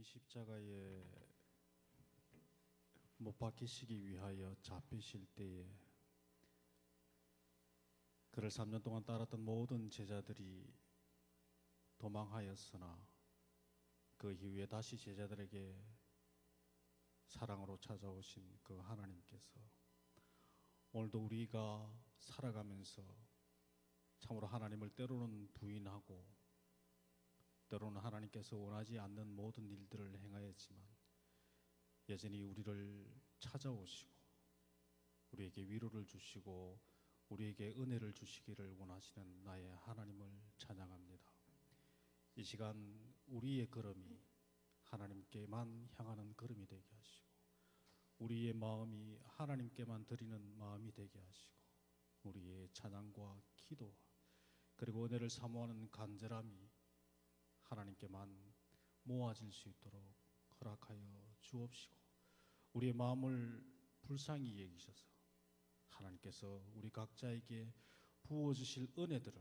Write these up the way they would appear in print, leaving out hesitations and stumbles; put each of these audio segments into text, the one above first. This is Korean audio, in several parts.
십자가에 못 박히시기 위하여 잡히실 때에 그를 3년 동안 따랐던 모든 제자들이 도망하였으나 그 이후에 다시 제자들에게 사랑으로 찾아오신 그 하나님께서 오늘도 우리가 살아가면서 참으로 하나님을 때로는 부인하고 때로는 하나님께서 원하지 않는 모든 일들을 행하였지만 여전히 우리를 찾아오시고 우리에게 위로를 주시고 우리에게 은혜를 주시기를 원하시는 나의 하나님을 찬양합니다. 이 시간 우리의 걸음이 하나님께만 향하는 걸음이 되게 하시고 우리의 마음이 하나님께만 드리는 마음이 되게 하시고 우리의 찬양과 기도와 그리고 은혜를 사모하는 간절함이 하나님께만 모아질 수 있도록 허락하여 주옵시고 우리의 마음을 불쌍히 여기셔서 하나님께서 우리 각자에게 부어주실 은혜들을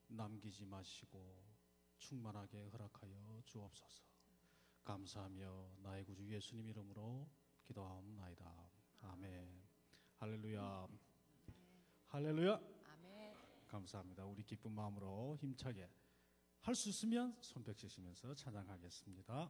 남기지 마시고 충만하게 허락하여 주옵소서. 감사하며 나의 구주 예수님 이름으로 기도하옵나이다. 아멘. 할렐루야. 할렐루야. 아멘. 감사합니다. 우리 기쁜 마음으로 힘차게 할 수 있으면 손뼉 치시면서 찬양하겠습니다.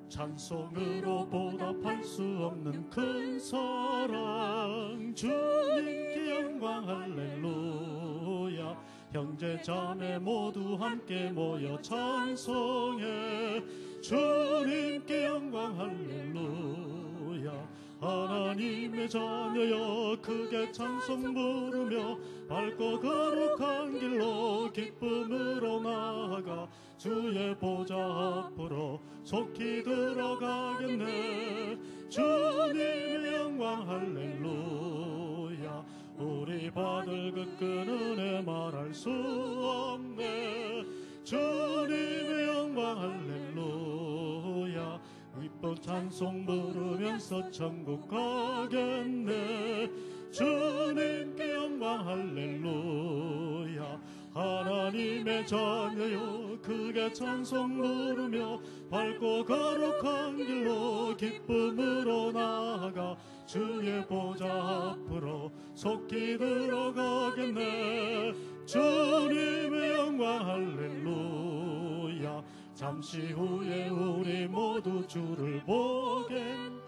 찬송으로 보답할 수 없는 큰 사랑 주님께 영광 할렐루야. 형제 자매 모두 함께 모여 찬송해 주님께 영광 할렐루야. 하나님의 자녀여 크게 찬송 부르며 밝고 거룩한 길로 기쁨으로 나아가 주의 보좌 앞으로 속히 들어가겠네. 주님의 영광 할렐루야. 우리 받을 그 큰 은혜 말할 수 없네. 주님의 영광 할렐루야. 기쁜 찬송 부르면서 천국 가겠네. 주님께 영광 할렐루야. 하나님의 자녀여 크게 찬송 부르며 밝고 거룩한 길로 기쁨으로 나아가 주의 보좌 앞으로 속히 들어가겠네. 주님의 영광 할렐루야. 잠시 후에 우리 모두 주를 보겠네.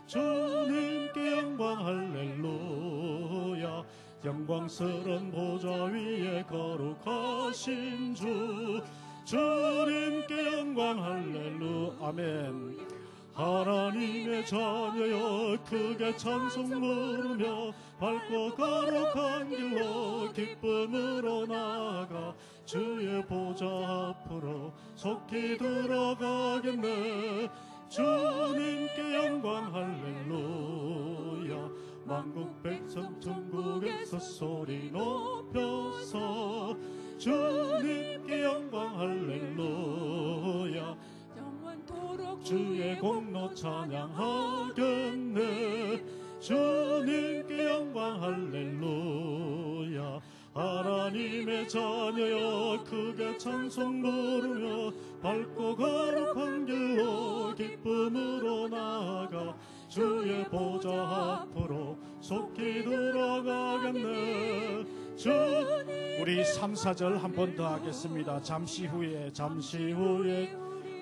주님께 영광 할렐루야. 영광스런 보좌 위에 거룩하신 주 주님께 영광 할렐루야. 아멘. 하나님의 자녀여 크게 찬송 부르며 밝고 거룩한 길로 기쁨으로 나아가 주의 보좌 앞으로 속히 들어가겠네. 주님께 영광 할렐루야. 만국 백성 천국에서 소리 높여서 주님께 영광 할렐루야. 영원토록 주의 공로 찬양하겠네. 주님께 영광 할렐루야. 하나님의 자녀여 크게 찬송 부르며 밝고 거룩한 길로 기쁨으로 나아가 주의 보좌 앞으로 속히 들어가겠네. 우리 3, 4절 한 번 더 하겠습니다. 잠시 후에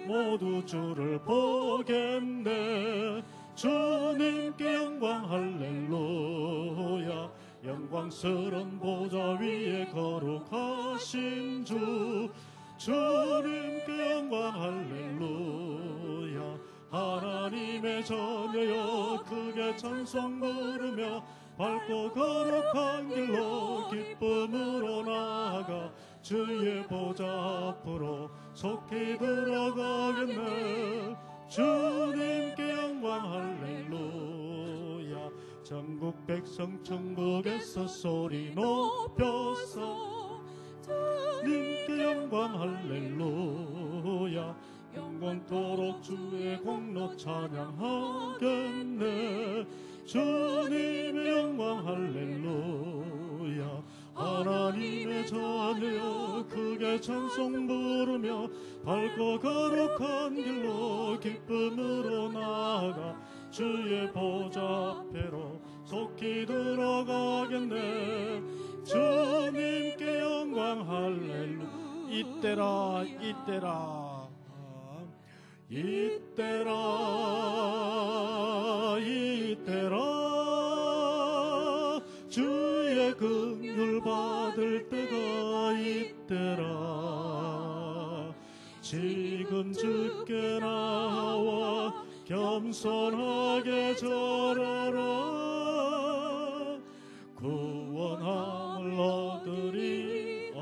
모두 주를 보겠네. 주님께 영광 할렐루야. 영광스런 보좌 위에 거룩하신 주 주님께 영광 할렐루야. 하나님의 자녀여 크게 찬송 부르며 밝고 거룩한 길로 기쁨으로 나아가 주의 보좌 앞으로 속히 들어가겠네. 주님께 영광 할렐루야. 전국 백성 천국에서 소리 높여서 주님께 영광 할렐루야. 영원토록 주의 공로 찬양하겠네. 주님의 영광 할렐루야. 찬양하며 크게 찬송 부르며 밝고 거룩한 길로 기쁨으로 나아가 주의 보좌 앞에로 속히 들어가겠네. 주님께 영광 할렐루야. 이때라 이때라 이때라 이때라 주의 긍휼 받을 때가 이때라. 지금 주께 나와 겸손하게 절하라. 구원함을 얻으리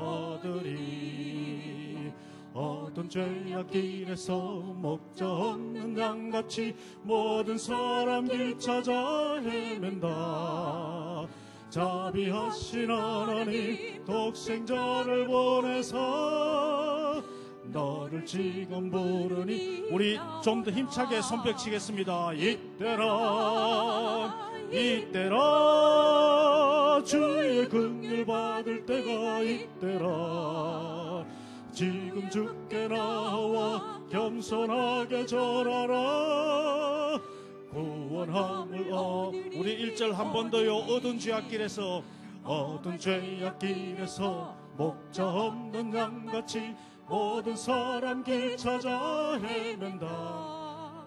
어두운 죄악 길에서 목자 없는 양같이 모든 사람 길 찾아 헤맨다. 자비하신 하나님 독생자를 보내사 너를 지금 부르니. 우리 좀 더 힘차게 손뼉 치겠습니다. 이때라 이때라 주의 긍휼 받을 때가 이때라. 지금 주께 나와 겸손하게 절하라. 구원함을 우리 1절 한 번 더요. 어두운 죄악길에서 어두운 죄악길에서 목자 없는 양같이 모든 사람 길 찾아 헤맨다.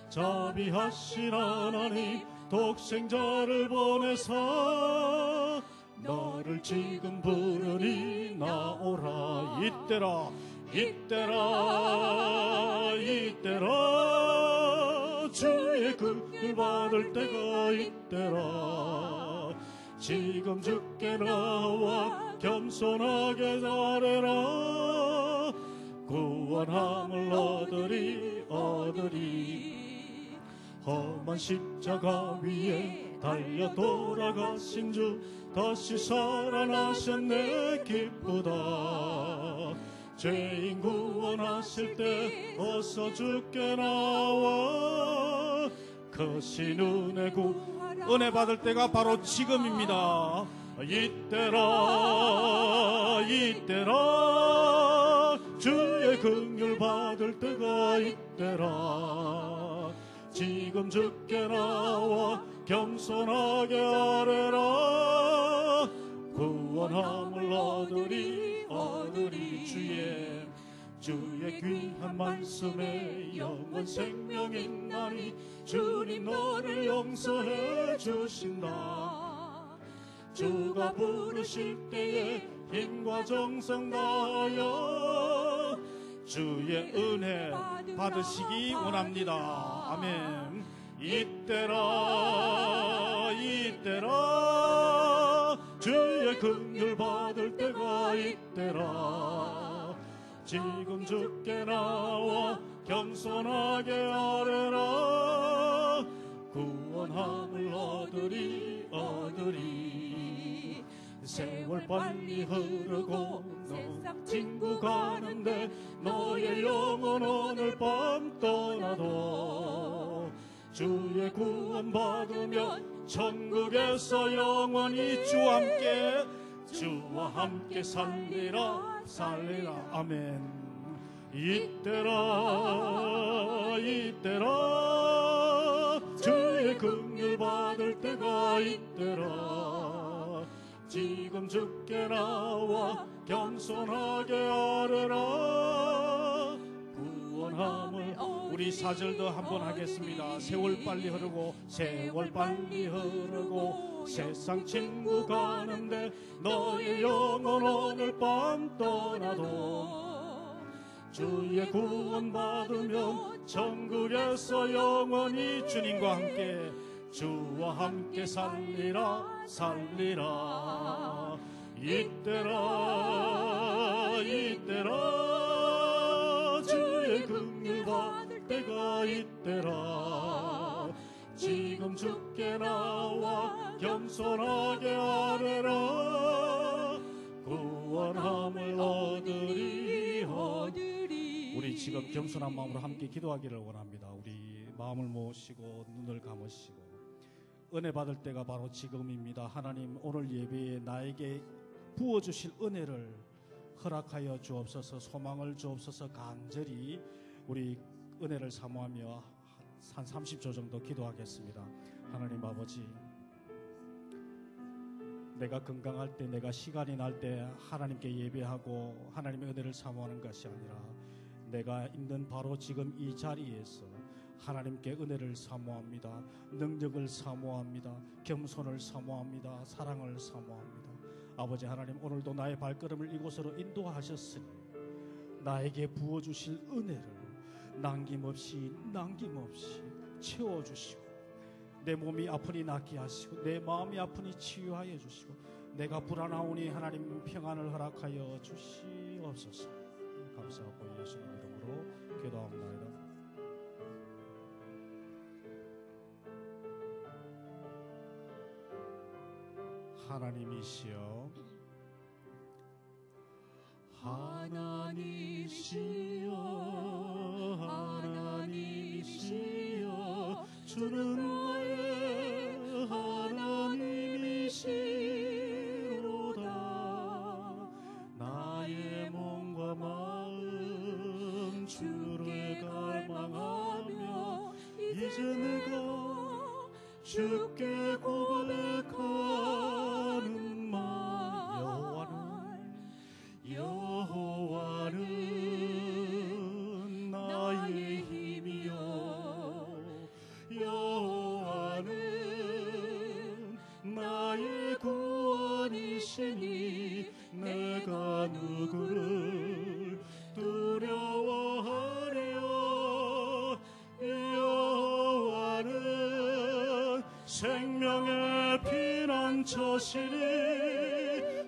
자비하신 하나님 독생자를 보내사 너를 지금 부르니 나오라. 이때라 이때라 이때라 주의 긍휼 받을 때가 이때라. 지금 주께 나와 겸손하게 아뢰라. 구원함을 얻으리 험한 십자가 위에 달려 돌아가신 주 다시 살아나셨네. 기쁘다. 죄인 구원하실 때 어서 주께 나와 크신 은혜 은혜 받을 때가 바로 지금입니다. 이때라 이때라 주의 긍휼 받을 때가 이때라. 지금 주께 나와 겸손하게 아뢰라. 구원함을 얻으리 주의 귀한 말씀에 영원 생명이 있나니 주님 너를 용서해 주신다. 주가 부르실 때에 힘과 정성 다하여 주의 은혜 받으시기 원합니다. 아멘. 이때라 이때라 주의 긍휼 받을 때가 이때라. 지금 주께 나와 겸손하게 아뢰라. 구원함을 얻으리 세월 빨리 흐르고 세상 친구 가는데 너의 영혼 오늘 밤 떠나도 주의 구원 받으면 천국에서 영원히 주와 함께 살리라. 아멘. 이때라 주의 긍휼 받을 때가 이때라. 지금 주께 나와 겸손하게 아뢰라. 구원함을 우리 4절 더 한번 하겠습니다. 세월 빨리 흐르고 세상 친구 가는데 너의 영혼 오늘 밤 떠나도 주의 구원 받으면 천국에서 영원히 주님과 함께 주와 함께 살리라. 이때라 주의 긍휼 받을 때가 이때라. 지금 주께 나와 겸손하게 아뢰라. 구원함을 얻으리. 우리 지금 겸손한 마음으로 함께 기도하기를 원합니다. 우리 마음을 모으시고 눈을 감으시고 은혜 받을 때가 바로 지금입니다. 하나님 오늘 예배에 나에게 부어주실 은혜를 허락하여 주옵소서. 소망을 주옵소서. 간절히 우리 은혜를 사모하며 한 30초 정도 기도하겠습니다. 하나님 아버지, 내가 건강할 때, 내가 시간이 날 때 하나님께 예배하고 하나님의 은혜를 사모하는 것이 아니라 내가 있는 바로 지금 이 자리에서 하나님께 은혜를 사모합니다. 능력을 사모합니다. 겸손을 사모합니다. 사랑을 사모합니다. 아버지 하나님, 오늘도 나의 발걸음을 이곳으로 인도하셨으니 나에게 부어주실 은혜를 남김없이 채워주시고, 내 몸이 아프니 낫게 하시고 내 마음이 아프니 치유하여 주시고, 내가 불안하오니 하나님 평안을 허락하여 주시옵소서. 감사하고 예수님 이름으로 기도합니다. 하나님이시여, 하나님이시여, 하나님이시여, 주는 나의 하나님이시로다. 나의 몸과 마음 주를 갈망하며 이제 내가 주께 고백하는 말, 여호와는 나의 힘이요, 여호와는 나의 구원이시니 내가 누구를 두려워하리요. 여호와는 생명의 피난처시니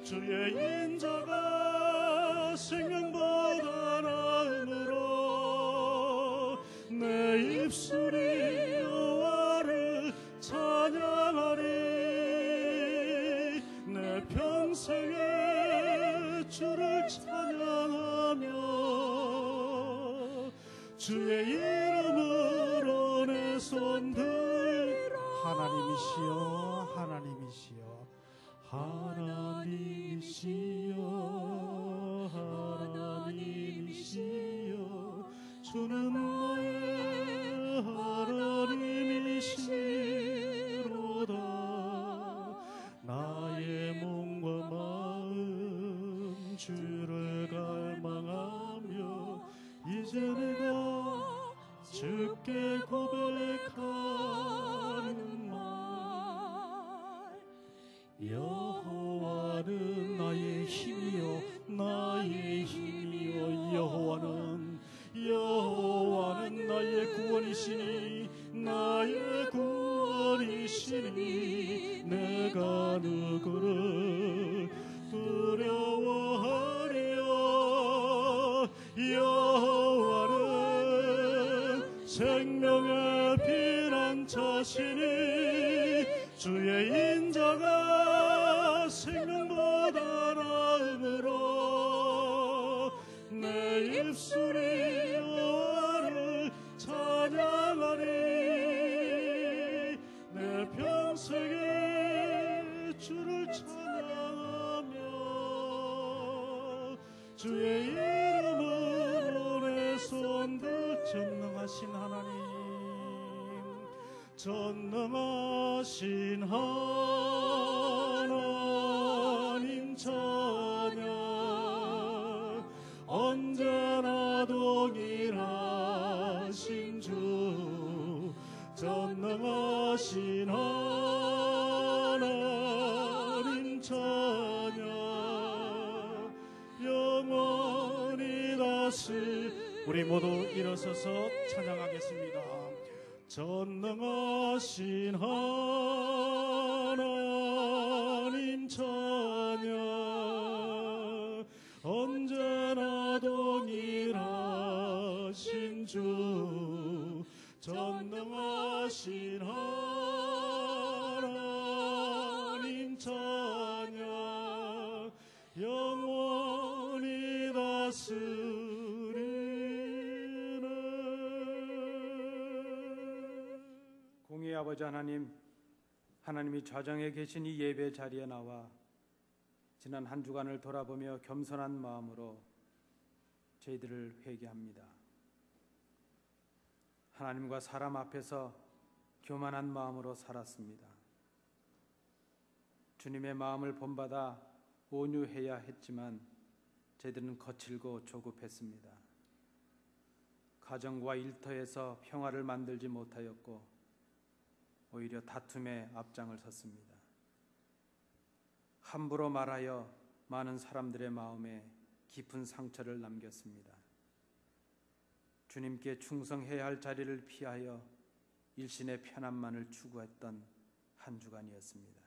주의 인자가 생명보다 나음으로 내 입술이 여호와를 찬양하리. 내 평생에 주를 찬양하며 주의 이름으로 내 손들. 하나님이시여, 하나님이시여, 하나님이시여, 하나님이시여, 주는 나의 하나님이시로다. 나의 몸과 마음 주를 갈망하며 이제 내가 주께 고백하는 말, 여호와는 나의 힘이요, 나의 힘이요, 여호와는 나의 구원이시니, 나의 구원이시니 내가 누구를 두려워하리요. 여호와는 생명의 피난처시니 주의 인자가 생명보다 나음으로 내 입술이 여호와를 찬양하리. 내 평생에 주를 찬양하며 주의 이름으로 내 손들. 전능하신 하나님, 전능하신 하나님 찬양. 언제나 동일하신 주, 전능하신 하나님 찬양. 영원히 다스. 우리 모두 일어서서 찬양하겠습니다. 전능하신 하나님 찬양. 언제나 동일하신 주, 전능하신 하나님 찬양. 영원히 다스리네. 공의 아버지 하나님, 하나님이 좌정에 계신 이 예배 자리에 나와 지난 한 주간을 돌아보며 겸손한 마음으로 저희들을 회개합니다. 하나님과 사람 앞에서 교만한 마음으로 살았습니다. 주님의 마음을 본받아 온유해야 했지만 저희들은 거칠고 조급했습니다. 가정과 일터에서 평화를 만들지 못하였고 오히려 다툼의 앞장을 섰습니다. 함부로 말하여 많은 사람들의 마음에 깊은 상처를 남겼습니다. 주님께 충성해야 할 자리를 피하여 일신의 편안만을 추구했던 한 주간이었습니다.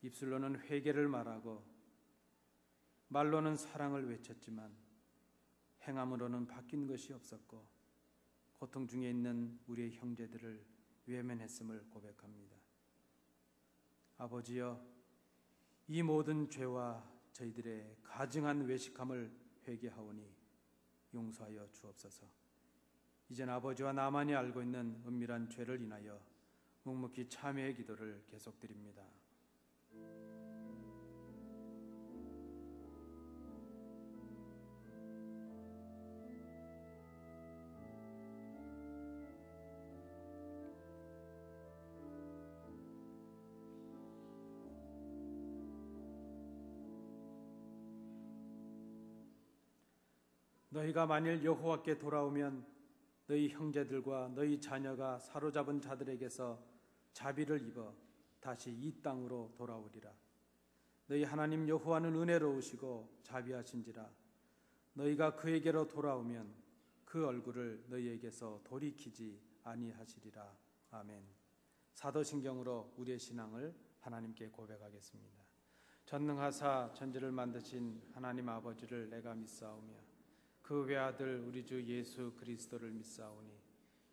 입술로는 회개를 말하고 말로는 사랑을 외쳤지만 행함으로는 바뀐 것이 없었고 고통 중에 있는 우리의 형제들을 외면했음을 고백합니다. 아버지여, 이 모든 죄와 저희들의 가증한 외식함을 회개하오니 용서하여 주옵소서. 이젠 아버지와 나만이 알고 있는 은밀한 죄를 인하여 묵묵히 참회의 기도를 계속드립니다. 너희가 만일 여호와께 돌아오면 너희 형제들과 너희 자녀가 사로잡은 자들에게서 자비를 입어 다시 이 땅으로 돌아오리라. 너희 하나님 여호와는 은혜로우시고 자비하신지라. 너희가 그에게로 돌아오면 그 얼굴을 너희에게서 돌이키지 아니하시리라. 아멘. 사도신경으로 우리의 신앙을 하나님께 고백하겠습니다. 전능하사 천지를 만드신 하나님 아버지를 내가 믿사오며 그 외아들 우리 주 예수 그리스도를 믿사오니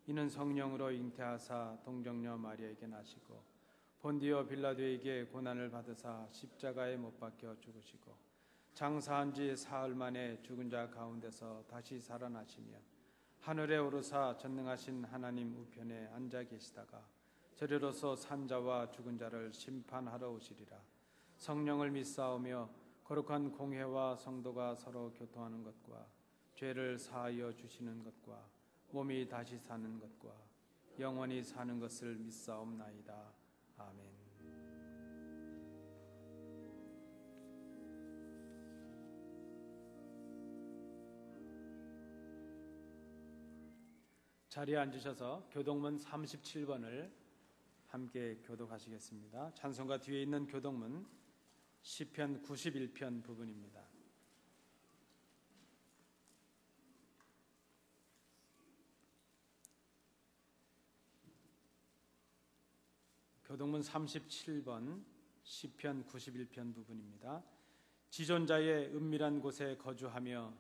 이는 성령으로 잉태하사 동정녀 마리아에게 나시고 본디오 빌라도에게 고난을 받으사 십자가에 못 박혀 죽으시고 장사한 지 사흘 만에 죽은 자 가운데서 다시 살아나시며 하늘에 오르사 전능하신 하나님 우편에 앉아 계시다가 저리로서 산 자와 죽은 자를 심판하러 오시리라. 성령을 믿사오며 거룩한 공회와 성도가 서로 교통하는 것과 죄를 사하여 주시는 것과 몸이 다시 사는 것과 영원히 사는 것을 믿사옵나이다. 아멘. 자리에 앉으셔서 교동문 37번을 함께 교독하시겠습니다. 찬송가 뒤에 있는 교동문 시편 91편 부분입니다. 교동문 37번 시편 91편 부분입니다. 지존자의 은밀한 곳에 거주하며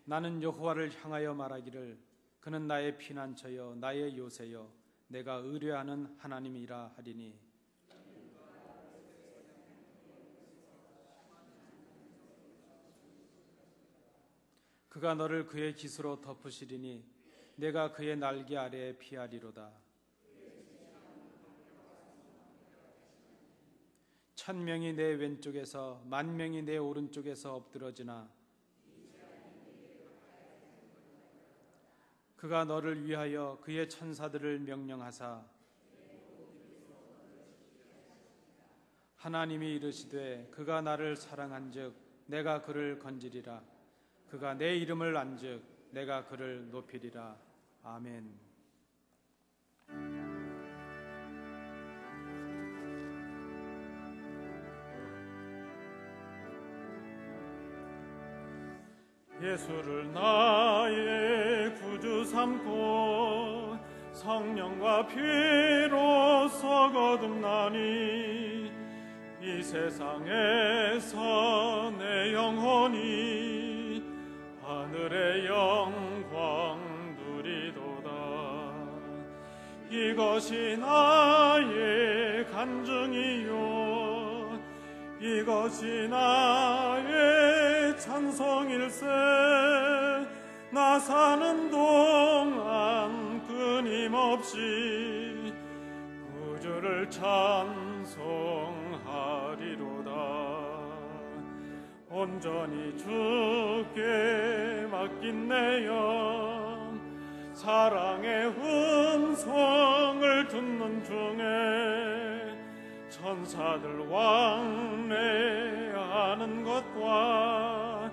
나는 여호와를 향하여 말하기를 그는 나의 피난처여 나의 요새여 내가 의뢰하는 하나님이라 하리니 그가 너를 그의 깃으로 덮으시리니 내가 그의 날개 아래에 피하리로다. 천명이 내 왼쪽에서 만명이 내 오른쪽에서 엎드러지나 그가 너를 위하여 그의 천사들을 명령하사 하나님이 이르시되 그가 나를 사랑한즉 내가 그를 건지리라. 그가 내 이름을 안즉 내가 그를 높이리라. 아멘. 예수를 나의 구주 삼고 성령과 피로써 거듭나니 이 세상에서 내 영혼이 하늘의 영광 누리도다. 이것이 나의 간증이요 이것이 나의 찬송일세. 나 사는 동안 끊임없이 구주를 찬송하리로다. 온전히 주께 맡긴 내 영, 사랑의 음성을 듣는 중에 천사들 왕래하는 것과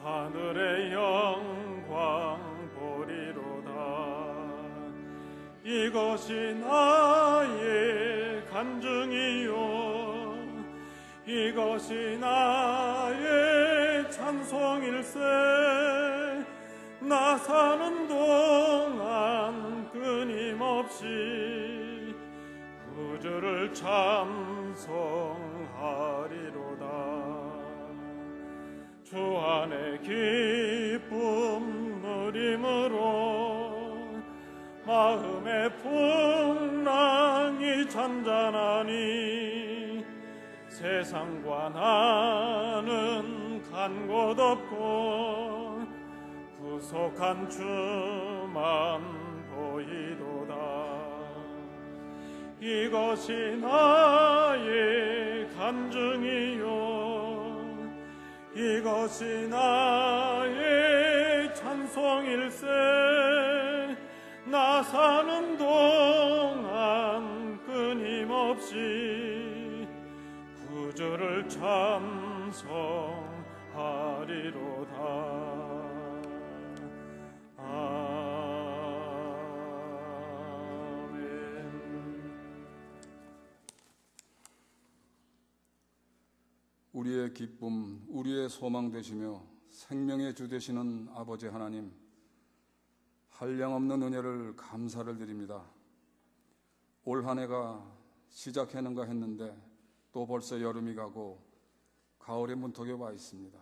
하늘의 영광 보리로다. 이것이 나의 간증이요, 이것이 나의 찬송일세. 나 사는 동안 끊임없이 구주를 찬송하리로다. 주 안에 기쁨 누림으로 마음의 풍랑이 잔잔하니 세상과 나는 간 곳 없고 구속한 주만 보이도다. 이것이 나의 간증이요, 이것이 나의 찬송일세. 나 사는 동안 끊임없이 구주를 찬송하리로다. 우리의 기쁨, 우리의 소망 되시며 생명의 주 되시는 아버지 하나님, 한량없는 은혜를 감사를 드립니다. 올 한 해가 시작했는가 했는데 또 벌써 여름이 가고 가을의 문턱에 와 있습니다.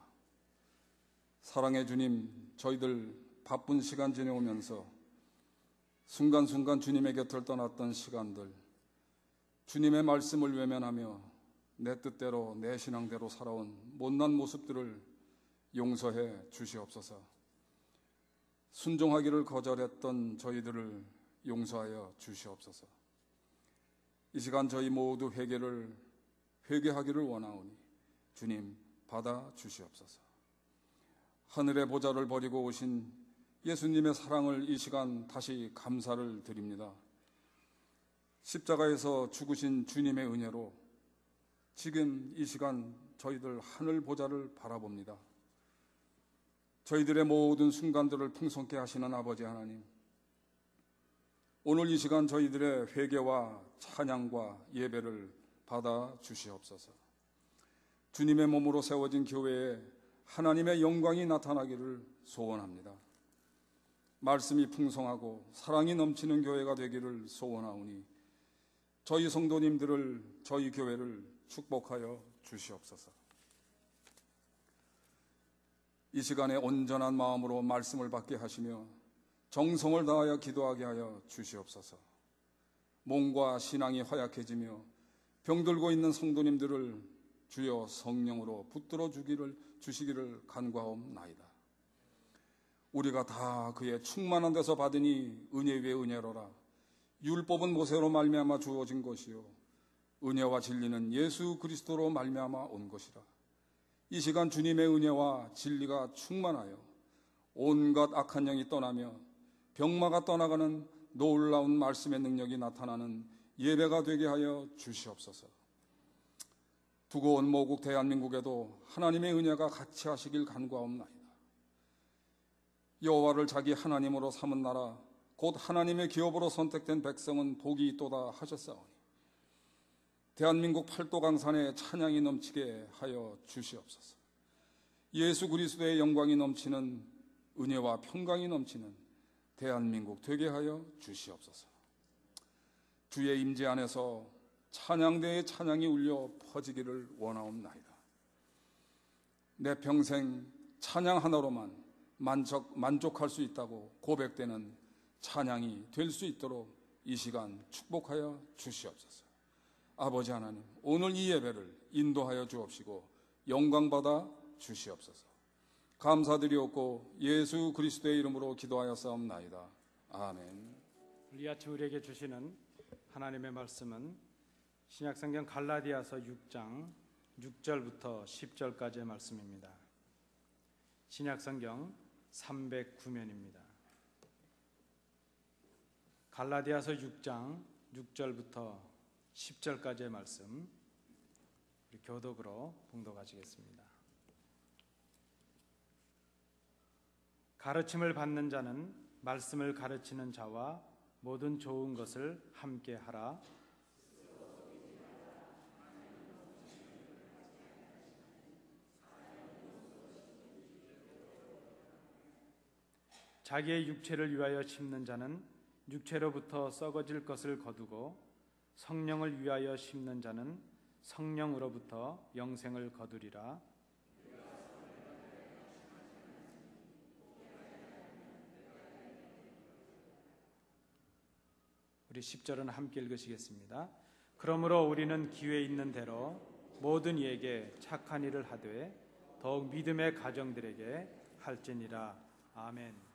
사랑의 주님, 저희들 바쁜 시간 지내오면서 순간순간 주님의 곁을 떠났던 시간들, 주님의 말씀을 외면하며 내 뜻대로 내 신앙대로 살아온 못난 모습들을 용서해 주시옵소서. 순종하기를 거절했던 저희들을 용서하여 주시옵소서. 이 시간 저희 모두 회개하기를 원하오니 주님 받아 주시옵소서. 하늘의 보좌를 버리고 오신 예수님의 사랑을 이 시간 다시 감사를 드립니다. 십자가에서 죽으신 주님의 은혜로 지금 이 시간 저희들 하늘 보좌를 바라봅니다. 저희들의 모든 순간들을 풍성케 하시는 아버지 하나님, 오늘 이 시간 저희들의 회개와 찬양과 예배를 받아 주시옵소서. 주님의 몸으로 세워진 교회에 하나님의 영광이 나타나기를 소원합니다. 말씀이 풍성하고 사랑이 넘치는 교회가 되기를 소원하오니 저희 성도님들을, 저희 교회를 축복하여 주시옵소서. 이 시간에 온전한 마음으로 말씀을 받게 하시며 정성을 다하여 기도하게 하여 주시옵소서. 몸과 신앙이 허약해지며 병들고 있는 성도님들을 주여 성령으로 붙들어 주시기를 간구하옵나이다. 우리가 다 그의 충만한 데서 받으니 은혜 위에 은혜로라. 율법은 모세로 말미암아 주어진 것이요 은혜와 진리는 예수 그리스도로 말미암아 온 것이라. 이 시간 주님의 은혜와 진리가 충만하여 온갖 악한 영이 떠나며 병마가 떠나가는 놀라운 말씀의 능력이 나타나는 예배가 되게 하여 주시옵소서. 두고 온 모국 대한민국에도 하나님의 은혜가 같이 하시길 간구하옵나이다. 여호와를 자기 하나님으로 삼은 나라 곧 하나님의 기업으로 선택된 백성은 복이 있도다 하셨사오니 대한민국 팔도강산에 찬양이 넘치게 하여 주시옵소서. 예수 그리스도의 영광이 넘치는 은혜와 평강이 넘치는 대한민국 되게 하여 주시옵소서. 주의 임재 안에서 찬양대의 찬양이 울려 퍼지기를 원하옵나이다. 내 평생 찬양 하나로만 만족할 수 있다고 고백되는 찬양이 될 수 있도록 이 시간 축복하여 주시옵소서. 아버지 하나님, 오늘 이 예배를 인도하여 주옵시고 영광받아 주시옵소서. 감사드리옵고 예수 그리스도의 이름으로 기도하였사옵나이다. 아멘. 리아츠 우리에게 주시는 하나님의 말씀은 신약성경 갈라디아서 6장 6절부터 10절까지의 말씀입니다. 신약성경 309면입니다. 갈라디아서 6장 6절부터 10절까지의 말씀 우리 교독으로 봉독하시겠습니다. 가르침을 받는 자는 말씀을 가르치는 자와 모든 좋은 것을 함께 하라. 자기의 육체를 위하여 심는 자는 육체로부터 썩어질 것을 거두고 성령을 위하여 심는 자는 성령으로부터 영생을 거두리라. 우리 10절은 함께 읽으시겠습니다. 그러므로 우리는 기회 있는 대로 모든 이에게 착한 일을 하되 더욱 믿음의 가정들에게 할지니라. 아멘.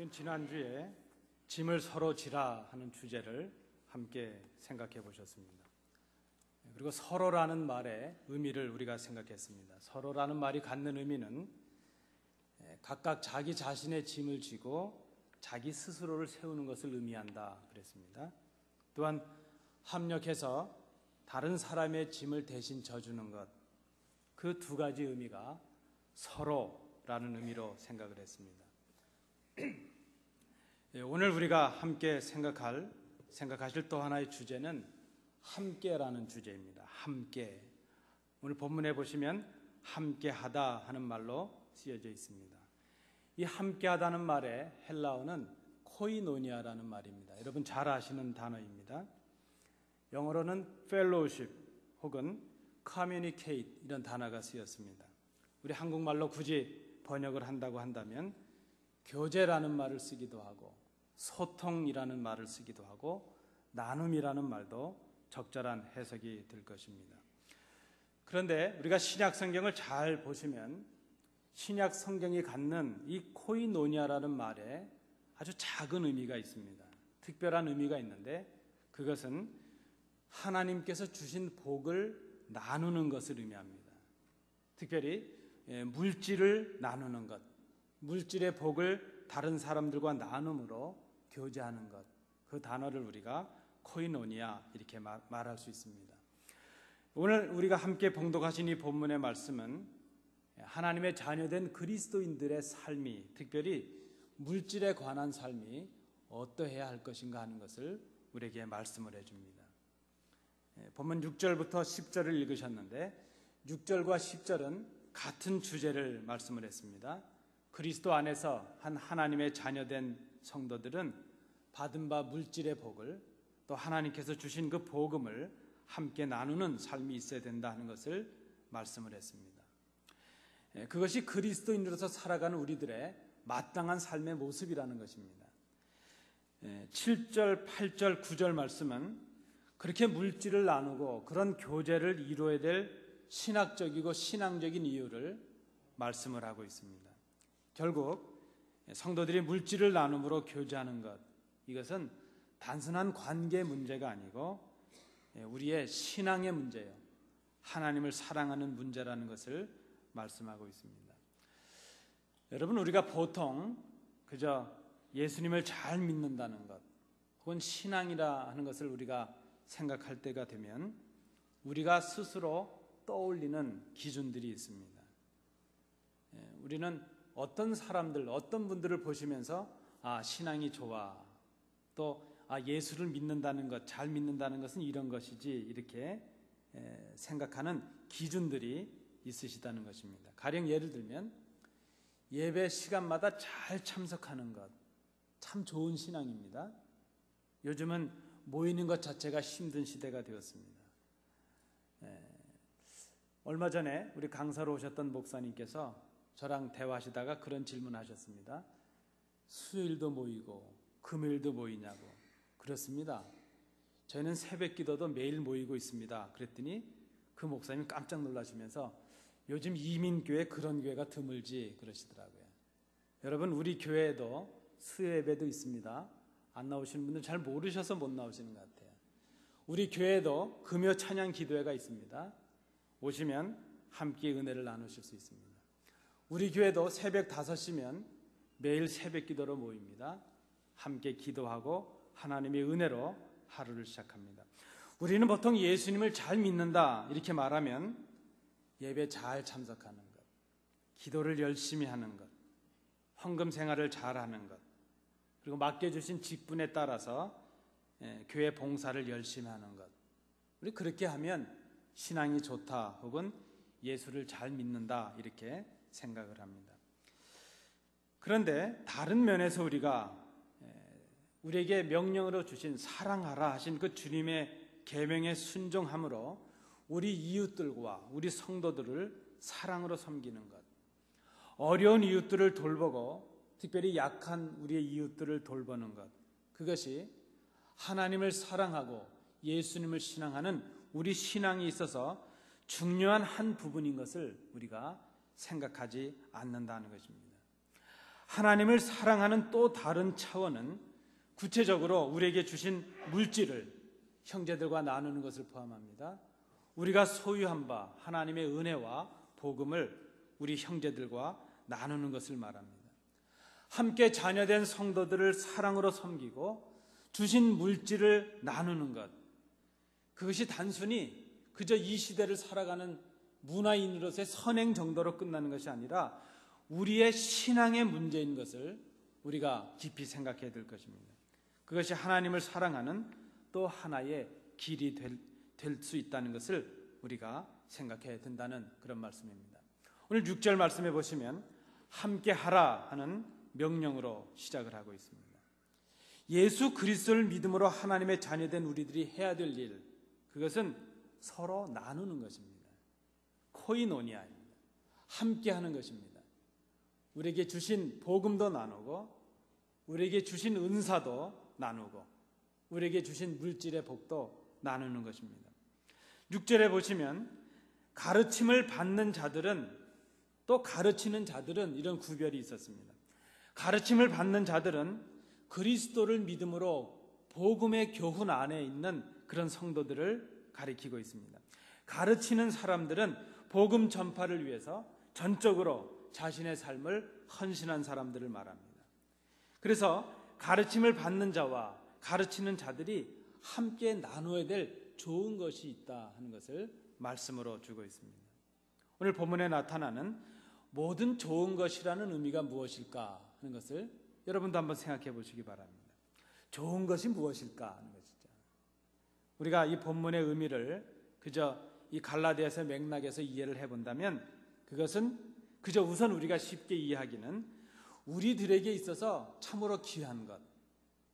우리는 지난주에 짐을 서로 지라 하는 주제를 함께 생각해 보셨습니다. 그리고 서로라는 말의 의미를 우리가 생각했습니다. 서로라는 말이 갖는 의미는 각각 자기 자신의 짐을 지고 자기 스스로를 세우는 것을 의미한다 그랬습니다. 또한 합력해서 다른 사람의 짐을 대신 져주는 것, 그 두 가지 의미가 서로라는 의미로 생각을 했습니다. 오늘 우리가 함께 생각하실 또 하나의 주제는 함께라는 주제입니다. 함께. 오늘 본문에 보시면 함께하다 하는 말로 쓰여져 있습니다. 이 함께하다는 말의 헬라어는 코이노니아라는 말입니다. 여러분 잘 아시는 단어입니다. 영어로는 fellowship 혹은 communicate 이런 단어가 쓰였습니다. 우리 한국말로 굳이 번역을 한다고 한다면 교제라는 말을 쓰기도 하고 소통이라는 말을 쓰기도 하고 나눔이라는 말도 적절한 해석이 될 것입니다. 그런데 우리가 신약 성경을 잘 보시면 신약 성경이 갖는 이 코이노니아라는 말에 아주 작은 의미가 있습니다. 특별한 의미가 있는데 그것은 하나님께서 주신 복을 나누는 것을 의미합니다. 특별히 물질을 나누는 것, 물질의 복을 다른 사람들과 나눔으로 교제하는 것, 그 단어를 우리가 코이노니아 이렇게 말할 수 있습니다. 오늘 우리가 함께 봉독하신 이 본문의 말씀은 하나님의 자녀된 그리스도인들의 삶이, 특별히 물질에 관한 삶이 어떠해야 할 것인가 하는 것을 우리에게 말씀을 해줍니다. 본문 6절부터 10절을 읽으셨는데 6절과 10절은 같은 주제를 말씀을 했습니다. 그리스도 안에서 한 하나님의 자녀된 성도들은 받은 바 물질의 복을 또 하나님께서 주신 그 복음을 함께 나누는 삶이 있어야 된다 하는 것을 말씀을 했습니다. 그것이 그리스도인으로서 살아가는 우리들의 마땅한 삶의 모습이라는 것입니다. 7절, 8절, 9절 말씀은 그렇게 물질을 나누고 그런 교제를 이루어야 될 신학적이고 신앙적인 이유를 말씀을 하고 있습니다. 결국 성도들이 물질을 나눔으로 교제하는 것, 이것은 단순한 관계 문제가 아니고 우리의 신앙의 문제예요. 하나님을 사랑하는 문제라는 것을 말씀하고 있습니다. 여러분, 우리가 보통 그저 예수님을 잘 믿는다는 것 혹은 신앙이라 하는 것을 우리가 생각할 때가 되면 우리가 스스로 떠올리는 기준들이 있습니다. 우리는 어떤 사람들, 어떤 분들을 보시면서 신앙이 좋아, 또 예수를 믿는다는 것, 잘 믿는다는 것은 이런 것이지 이렇게 생각하는 기준들이 있으시다는 것입니다. 가령 예를 들면 예배 시간마다 잘 참석하는 것, 참 좋은 신앙입니다. 요즘은 모이는 것 자체가 힘든 시대가 되었습니다. 얼마 전에 우리 강사로 오셨던 목사님께서 저랑 대화하시다가 그런 질문하셨습니다. 수요일도 모이고 금요일도 모이냐고. 그렇습니다. 저희는 새벽 기도도 매일 모이고 있습니다. 그랬더니 그 목사님이 깜짝 놀라시면서 요즘 이민교회 그런 교회가 드물지 그러시더라고요. 여러분, 우리 교회에도 수요 예배도 있습니다. 안 나오시는 분들 잘 모르셔서 못 나오시는 것 같아요. 우리 교회에도 금요 찬양 기도회가 있습니다. 오시면 함께 은혜를 나누실 수 있습니다. 우리 교회도 새벽 5시면 매일 새벽 기도로 모입니다. 함께 기도하고 하나님의 은혜로 하루를 시작합니다. 우리는 보통 예수님을 잘 믿는다 이렇게 말하면 예배 잘 참석하는 것, 기도를 열심히 하는 것, 헌금 생활을 잘하는 것, 그리고 맡겨주신 직분에 따라서 교회 봉사를 열심히 하는 것, 우리 그렇게 하면 신앙이 좋다 혹은 예수를 잘 믿는다 이렇게 생각을 합니다. 그런데 다른 면에서 우리에게 명령으로 주신 사랑하라 하신 그 주님의 계명에 순종함으로 우리 이웃들과 우리 성도들을 사랑으로 섬기는 것, 어려운 이웃들을 돌보고 특별히 약한 우리의 이웃들을 돌보는 것, 그것이 하나님을 사랑하고 예수님을 신앙하는 우리 신앙이 있어서 중요한 한 부분인 것을 우리가 생각하지 않는다는 것입니다. 하나님을 사랑하는 또 다른 차원은 구체적으로 우리에게 주신 물질을 형제들과 나누는 것을 포함합니다. 우리가 소유한 바 하나님의 은혜와 복음을 우리 형제들과 나누는 것을 말합니다. 함께 자녀된 성도들을 사랑으로 섬기고 주신 물질을 나누는 것, 그것이 단순히 그저 이 시대를 살아가는 문화인으로서의 선행 정도로 끝나는 것이 아니라 우리의 신앙의 문제인 것을 우리가 깊이 생각해야 될 것입니다. 그것이 하나님을 사랑하는 또 하나의 길이 될 수 있다는 것을 우리가 생각해야 된다는 그런 말씀입니다. 오늘 6절 말씀해 보시면 함께 하라 하는 명령으로 시작을 하고 있습니다. 예수 그리스도를 믿음으로 하나님의 자녀된 우리들이 해야 될 일, 그것은 서로 나누는 것입니다. 코이노니아입니다. 함께 하는 것입니다. 우리에게 주신 복음도 나누고 우리에게 주신 은사도 나누고 우리에게 주신 물질의 복도 나누는 것입니다. 6절에 보시면 가르침을 받는 자들은 또 가르치는 자들은 이런 구별이 있었습니다. 가르침을 받는 자들은 그리스도를 믿음으로 복음의 교훈 안에 있는 그런 성도들을 가리키고 있습니다. 가르치는 사람들은 복음 전파를 위해서 전적으로 자신의 삶을 헌신한 사람들을 말합니다. 그래서 가르침을 받는 자와 가르치는 자들이 함께 나누어야 될 좋은 것이 있다 하는 것을 말씀으로 주고 있습니다. 오늘 본문에 나타나는 모든 좋은 것이라는 의미가 무엇일까 하는 것을 여러분도 한번 생각해 보시기 바랍니다. 좋은 것이 무엇일까 하는 것이죠. 우리가 이 본문의 의미를 그저 이 갈라디아서 맥락에서 이해를 해본다면 그것은 그저 우선 우리가 쉽게 이해하기는 우리들에게 있어서 참으로 귀한 것,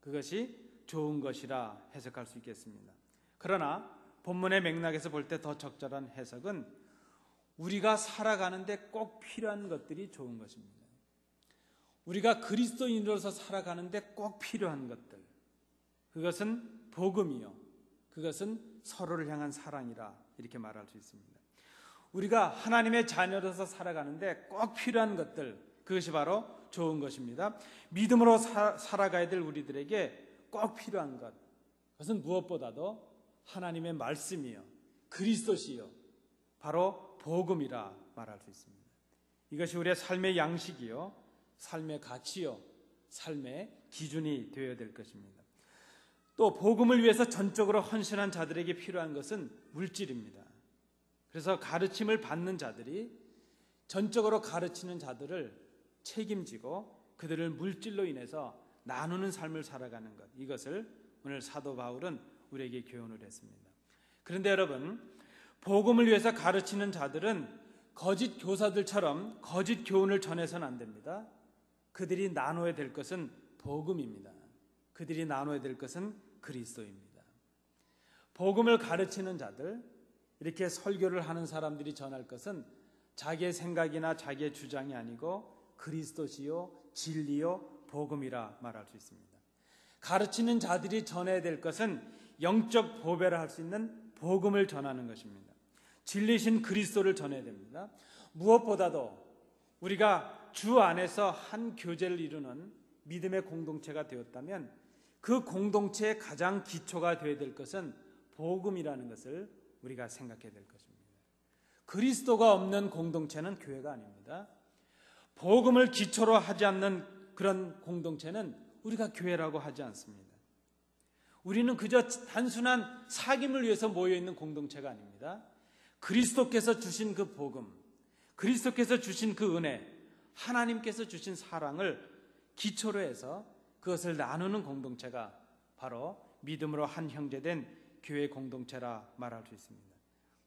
그것이 좋은 것이라 해석할 수 있겠습니다. 그러나 본문의 맥락에서 볼 때 더 적절한 해석은 우리가 살아가는데 꼭 필요한 것들이 좋은 것입니다. 우리가 그리스도인으로서 살아가는데 꼭 필요한 것들, 그것은 복음이요, 그것은 서로를 향한 사랑이라 이렇게 말할 수 있습니다. 우리가 하나님의 자녀로서 살아가는데 꼭 필요한 것들, 그것이 바로 좋은 것입니다. 믿음으로 살아가야 될 우리들에게 꼭 필요한 것, 그것은 무엇보다도 하나님의 말씀이요, 그리스도시요, 바로 복음이라 말할 수 있습니다. 이것이 우리의 삶의 양식이요, 삶의 가치요, 삶의 기준이 되어야 될 것입니다. 또 복음을 위해서 전적으로 헌신한 자들에게 필요한 것은 물질입니다. 그래서 가르침을 받는 자들이 전적으로 가르치는 자들을 책임지고 그들을 물질로 인해서 나누는 삶을 살아가는 것, 이것을 오늘 사도 바울은 우리에게 교훈을 했습니다. 그런데 여러분, 복음을 위해서 가르치는 자들은 거짓 교사들처럼 거짓 교훈을 전해서는 안 됩니다. 그들이 나눠야 될 것은 복음입니다. 그들이 나눠야 될 것은 그리스도입니다. 복음을 가르치는 자들, 이렇게 설교를 하는 사람들이 전할 것은 자기의 생각이나 자기의 주장이 아니고 그리스도시요, 진리요, 복음이라 말할 수 있습니다. 가르치는 자들이 전해야 될 것은 영적 보배를 할 수 있는 복음을 전하는 것입니다. 진리신 그리스도를 전해야 됩니다. 무엇보다도 우리가 주 안에서 한 교제를 이루는 믿음의 공동체가 되었다면 그 공동체의 가장 기초가 되어야 될 것은 복음이라는 것을 우리가 생각해야 될 것입니다. 그리스도가 없는 공동체는 교회가 아닙니다. 복음을 기초로 하지 않는 그런 공동체는 우리가 교회라고 하지 않습니다. 우리는 그저 단순한 사귐을 위해서 모여있는 공동체가 아닙니다. 그리스도께서 주신 그 복음, 그리스도께서 주신 그 은혜, 하나님께서 주신 사랑을 기초로 해서 그것을 나누는 공동체가 바로 믿음으로 한 형제된 교회 공동체라 말할 수 있습니다.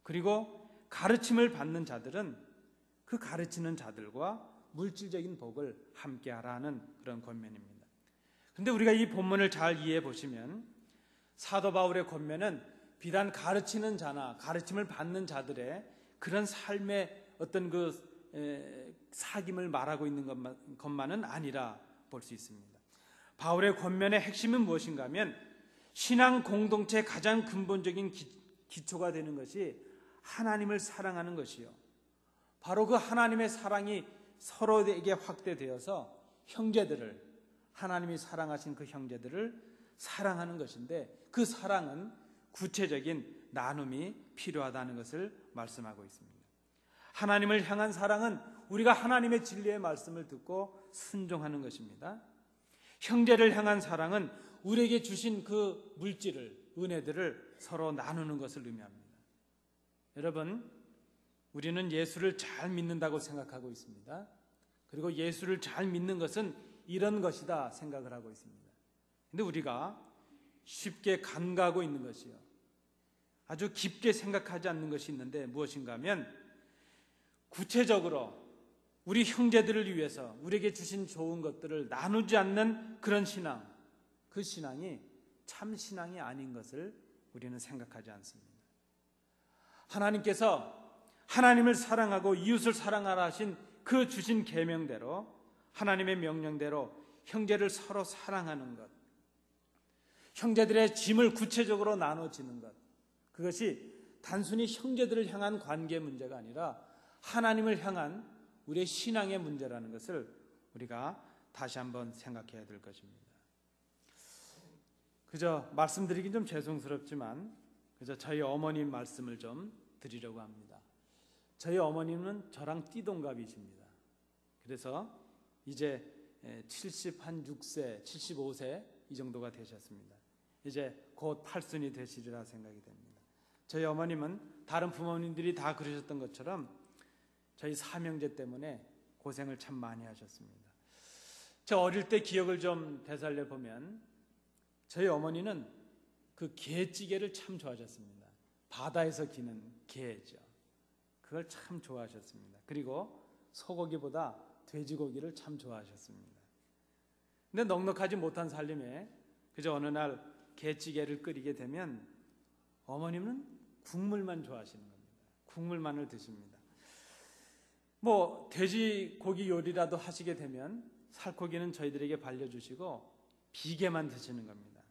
그리고 가르침을 받는 자들은 그 가르치는 자들과 물질적인 복을 함께 하라는 그런 권면입니다. 그런데 우리가 이 본문을 잘 이해해 보시면 사도 바울의 권면은 비단 가르치는 자나 가르침을 받는 자들의 그런 삶의 어떤 그 사귐을 말하고 있는 것만은 아니라 볼 수 있습니다. 바울의 권면의 핵심은 무엇인가 하면 신앙 공동체의 가장 근본적인 기초가 되는 것이 하나님을 사랑하는 것이요, 바로 그 하나님의 사랑이 서로에게 확대되어서 형제들을, 하나님이 사랑하신 그 형제들을 사랑하는 것인데, 그 사랑은 구체적인 나눔이 필요하다는 것을 말씀하고 있습니다. 하나님을 향한 사랑은 우리가 하나님의 진리의 말씀을 듣고 순종하는 것입니다. 형제를 향한 사랑은 우리에게 주신 그 물질을, 은혜들을 서로 나누는 것을 의미합니다. 여러분, 우리는 예수를 잘 믿는다고 생각하고 있습니다. 그리고 예수를 잘 믿는 것은 이런 것이다 생각을 하고 있습니다. 근데 우리가 쉽게 간과하고 있는 것이요, 아주 깊게 생각하지 않는 것이 있는데 무엇인가 하면, 구체적으로 우리 형제들을 위해서 우리에게 주신 좋은 것들을 나누지 않는 그런 신앙, 그 신앙이 참 신앙이 아닌 것을 우리는 생각하지 않습니다. 하나님께서 하나님을 사랑하고 이웃을 사랑하라 하신 그 주신 계명대로, 하나님의 명령대로 형제를 서로 사랑하는 것, 형제들의 짐을 구체적으로 나눠지는 것, 그것이 단순히 형제들을 향한 관계 문제가 아니라 하나님을 향한 우리의 신앙의 문제라는 것을 우리가 다시 한번 생각해야 될 것입니다. 그저 말씀드리긴 좀 죄송스럽지만 그저 저희 어머님 말씀을 좀 드리려고 합니다. 저희 어머님은 저랑 띠동갑이십니다. 그래서 이제 76세, 75세 이 정도가 되셨습니다. 이제 곧 팔순이 되시리라 생각이 됩니다. 저희 어머님은 다른 부모님들이 다 그러셨던 것처럼 저희 삼형제 때문에 고생을 참 많이 하셨습니다. 저 어릴 때 기억을 좀 되살려 보면 저희 어머니는 그 게찌개를 참 좋아하셨습니다. 바다에서 기는 게죠. 그걸 참 좋아하셨습니다. 그리고 소고기보다 돼지고기를 참 좋아하셨습니다. 근데 넉넉하지 못한 살림에 그저 어느 날 게찌개를 끓이게 되면 어머님은 국물만 좋아하시는 겁니다. 국물만을 드십니다. 뭐 돼지고기 요리라도 하시게 되면 살코기는 저희들에게 발려주시고 비계만 드시는 겁니다.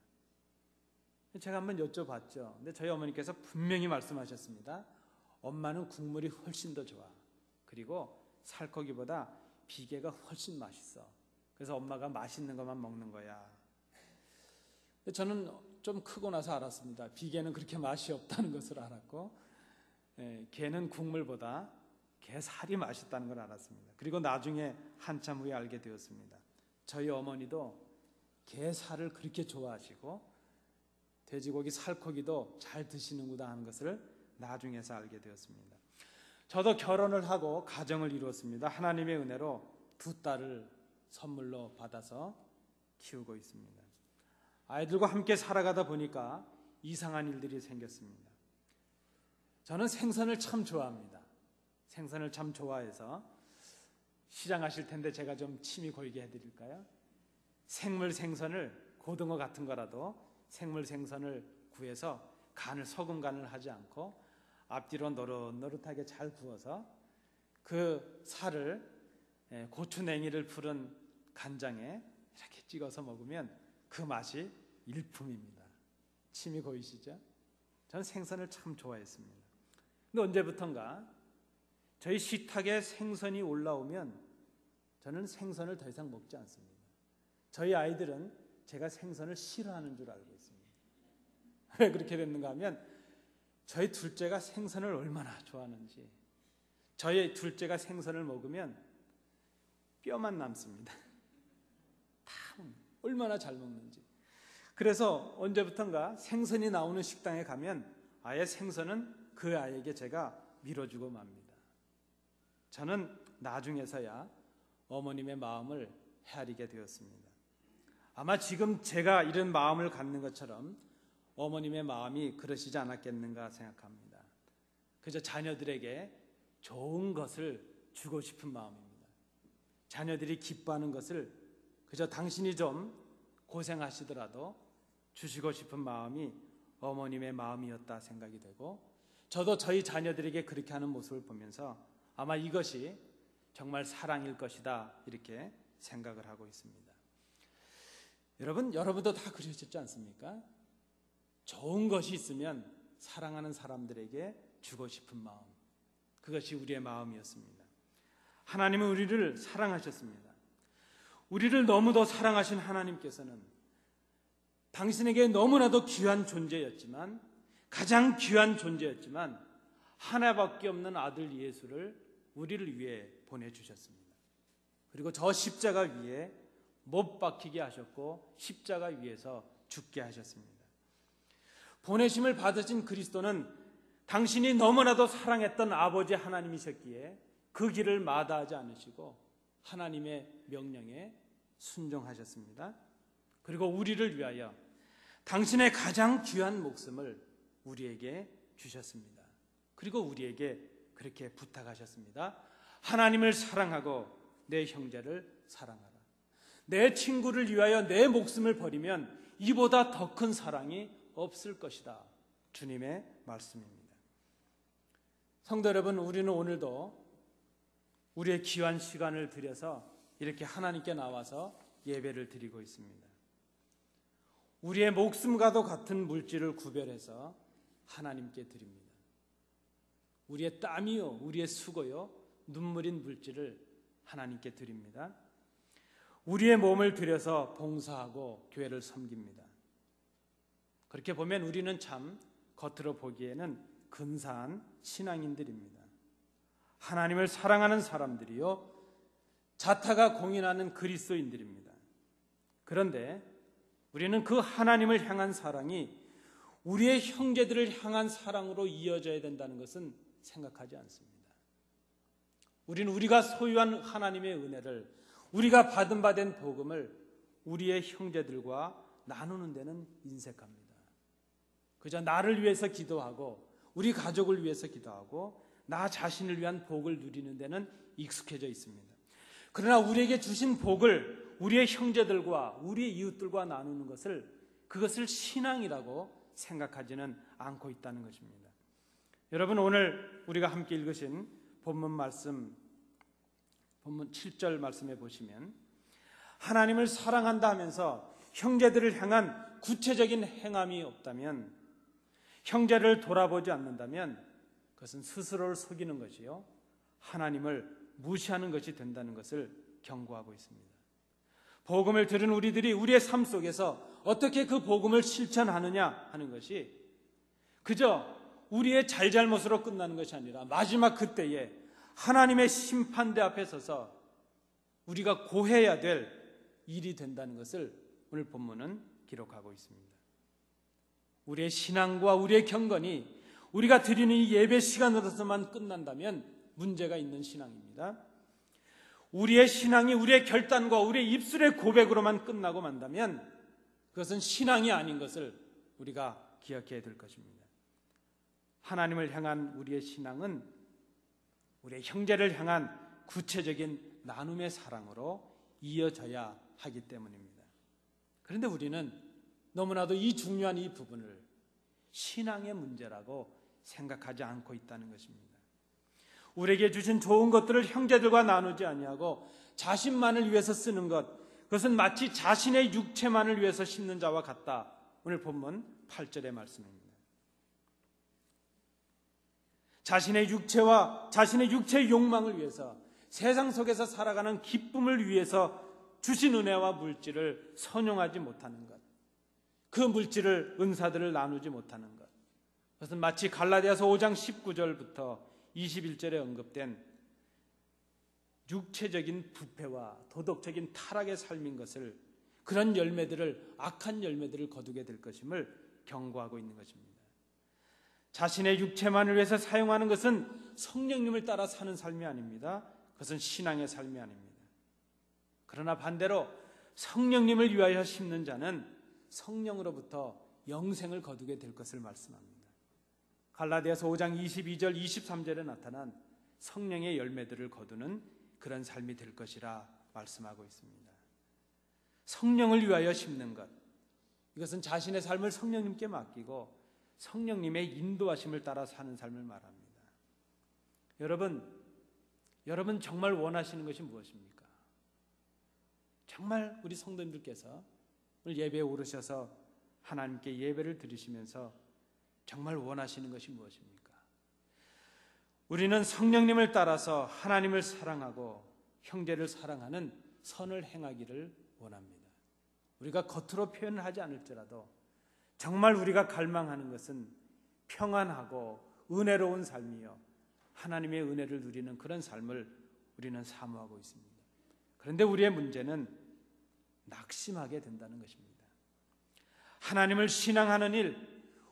제가 한번 여쭤봤죠. 근데 저희 어머니께서 분명히 말씀하셨습니다. 엄마는 국물이 훨씬 더 좋아. 그리고 살코기보다 비계가 훨씬 맛있어. 그래서 엄마가 맛있는 것만 먹는 거야. 저는 좀 크고 나서 알았습니다. 비계는 그렇게 맛이 없다는 것을 알았고, 게는 국물보다 게살이 맛있다는 걸 알았습니다. 그리고 나중에 한참 후에 알게 되었습니다. 저희 어머니도 게살을 그렇게 좋아하시고 돼지고기 살코기도 잘 드시는구나 하는 것을 나중에서 알게 되었습니다. 저도 결혼을 하고 가정을 이루었습니다. 하나님의 은혜로 2딸을 선물로 받아서 키우고 있습니다. 아이들과 함께 살아가다 보니까 이상한 일들이 생겼습니다. 저는 생선을 참 좋아합니다. 생선을 참 좋아해서 시장하실 텐데 제가 좀 침이 고이게 해드릴까요? 생물 생선을, 고등어 같은 거라도 생물 생선을 구해서 소금 간을 하지 않고 앞뒤로 노릇노릇하게 잘 구워서 그 살을 고추냉이를 풀은 간장에 이렇게 찍어서 먹으면 그 맛이 일품입니다. 침이 고이시죠? 저는 생선을 참 좋아했습니다. 근데 언제부턴가 저희 식탁에 생선이 올라오면 저는 생선을 더 이상 먹지 않습니다. 저희 아이들은 제가 생선을 싫어하는 줄 알고 있습니다. 왜 그렇게 됐는가 하면 저희 둘째가 생선을 얼마나 좋아하는지, 저희 둘째가 생선을 먹으면 뼈만 남습니다. 다 얼마나 잘 먹는지. 그래서 언제부턴가 생선이 나오는 식당에 가면 아예 생선은 그 아이에게 제가 밀어주고 맙니다. 저는 나중에서야 어머님의 마음을 헤아리게 되었습니다. 아마 지금 제가 이런 마음을 갖는 것처럼 어머님의 마음이 그러시지 않았겠는가 생각합니다. 그저 자녀들에게 좋은 것을 주고 싶은 마음입니다. 자녀들이 기뻐하는 것을 그저 당신이 좀 고생하시더라도 주시고 싶은 마음이 어머님의 마음이었다 생각이 되고, 저도 저희 자녀들에게 그렇게 하는 모습을 보면서 아마 이것이 정말 사랑일 것이다 이렇게 생각을 하고 있습니다. 여러분도 다 그러셨지 않습니까? 좋은 것이 있으면 사랑하는 사람들에게 주고 싶은 마음, 그것이 우리의 마음이었습니다. 하나님은 우리를 사랑하셨습니다. 우리를 너무도 사랑하신 하나님께서는 당신에게 너무나도 귀한 존재였지만, 가장 귀한 존재였지만 하나밖에 없는 아들 예수를 우리를 위해 보내주셨습니다. 그리고 저 십자가 위에 못 박히게 하셨고 십자가 위에서 죽게 하셨습니다. 보내심을 받으신 그리스도는 당신이 너무나도 사랑했던 아버지 하나님이셨기에 그 길을 마다하지 않으시고 하나님의 명령에 순종하셨습니다. 그리고 우리를 위하여 당신의 가장 귀한 목숨을 우리에게 주셨습니다. 그리고 우리에게 그렇게 부탁하셨습니다. 하나님을 사랑하고 내 형제를 사랑하라. 내 친구를 위하여 내 목숨을 버리면 이보다 더 큰 사랑이 없을 것이다. 주님의 말씀입니다. 성도 여러분, 우리는 오늘도 우리의 귀한 시간을 들여서 이렇게 하나님께 나와서 예배를 드리고 있습니다. 우리의 목숨과도 같은 물질을 구별해서 하나님께 드립니다. 우리의 땀이요, 우리의 수고요, 눈물인 물질을 하나님께 드립니다. 우리의 몸을 들여서 봉사하고 교회를 섬깁니다. 그렇게 보면 우리는 참 겉으로 보기에는 근사한 신앙인들입니다. 하나님을 사랑하는 사람들이요, 자타가 공인하는 그리스도인들입니다. 그런데 우리는 그 하나님을 향한 사랑이 우리의 형제들을 향한 사랑으로 이어져야 된다는 것은 생각하지 않습니다. 우리는 우리가 소유한 하나님의 은혜를, 우리가 받은 바 된 복음을 우리의 형제들과 나누는 데는 인색합니다. 그저 나를 위해서 기도하고 우리 가족을 위해서 기도하고 나 자신을 위한 복을 누리는 데는 익숙해져 있습니다. 그러나 우리에게 주신 복을 우리의 형제들과 우리의 이웃들과 나누는 그것을 신앙이라고 생각하지는 않고 있다는 것입니다. 여러분, 오늘 우리가 함께 읽으신 본문 말씀, 본문 7절 말씀에 보시면 하나님을 사랑한다 하면서 형제들을 향한 구체적인 행함이 없다면, 형제를 돌아보지 않는다면 그것은 스스로를 속이는 것이요, 하나님을 무시하는 것이 된다는 것을 경고하고 있습니다. 복음을 들은 우리들이 우리의 삶 속에서 어떻게 그 복음을 실천하느냐 하는 것이 그저 우리의 잘잘못으로 끝나는 것이 아니라 마지막 그때에 하나님의 심판대 앞에 서서 우리가 고해야 될 일이 된다는 것을 오늘 본문은 기록하고 있습니다. 우리의 신앙과 우리의 경건이 우리가 드리는 이 예배 시간으로서만 끝난다면 문제가 있는 신앙입니다. 우리의 신앙이 우리의 결단과 우리의 입술의 고백으로만 끝나고 만다면 그것은 신앙이 아닌 것을 우리가 기억해야 될 것입니다. 하나님을 향한 우리의 신앙은 우리의 형제를 향한 구체적인 나눔의 사랑으로 이어져야 하기 때문입니다. 그런데 우리는 너무나도 이 중요한 이 부분을 신앙의 문제라고 생각하지 않고 있다는 것입니다. 우리에게 주신 좋은 것들을 형제들과 나누지 아니하고 자신만을 위해서 쓰는 것, 그것은 마치 자신의 육체만을 위해서 심는 자와 같다. 오늘 본문 8절의 말씀입니다. 자신의 육체와 자신의 육체의 욕망을 위해서, 세상 속에서 살아가는 기쁨을 위해서 주신 은혜와 물질을 선용하지 못하는 것, 그 물질을, 은사들을 나누지 못하는 것, 그것은 마치 갈라디아서 5장 19절부터 21절에 언급된 육체적인 부패와 도덕적인 타락의 삶인 것을, 그런 열매들을, 악한 열매들을 거두게 될 것임을 경고하고 있는 것입니다. 자신의 육체만을 위해서 사용하는 것은 성령님을 따라 사는 삶이 아닙니다. 그것은 신앙의 삶이 아닙니다. 그러나 반대로 성령님을 위하여 심는 자는 성령으로부터 영생을 거두게 될 것을 말씀합니다. 갈라디아서 5장 22절 23절에 나타난 성령의 열매들을 거두는 그런 삶이 될 것이라 말씀하고 있습니다. 성령을 위하여 심는 것, 이것은 자신의 삶을 성령님께 맡기고 성령님의 인도하심을 따라 사는 삶을 말합니다. 여러분 정말 원하시는 것이 무엇입니까? 정말 우리 성도님들께서 오늘 예배에 오르셔서 하나님께 예배를 드리시면서 정말 원하시는 것이 무엇입니까? 우리는 성령님을 따라서 하나님을 사랑하고 형제를 사랑하는 선을 행하기를 원합니다. 우리가 겉으로 표현을 하지 않을지라도 정말 우리가 갈망하는 것은 평안하고 은혜로운 삶이요, 하나님의 은혜를 누리는 그런 삶을 우리는 사모하고 있습니다. 그런데 우리의 문제는 낙심하게 된다는 것입니다. 하나님을 신앙하는 일,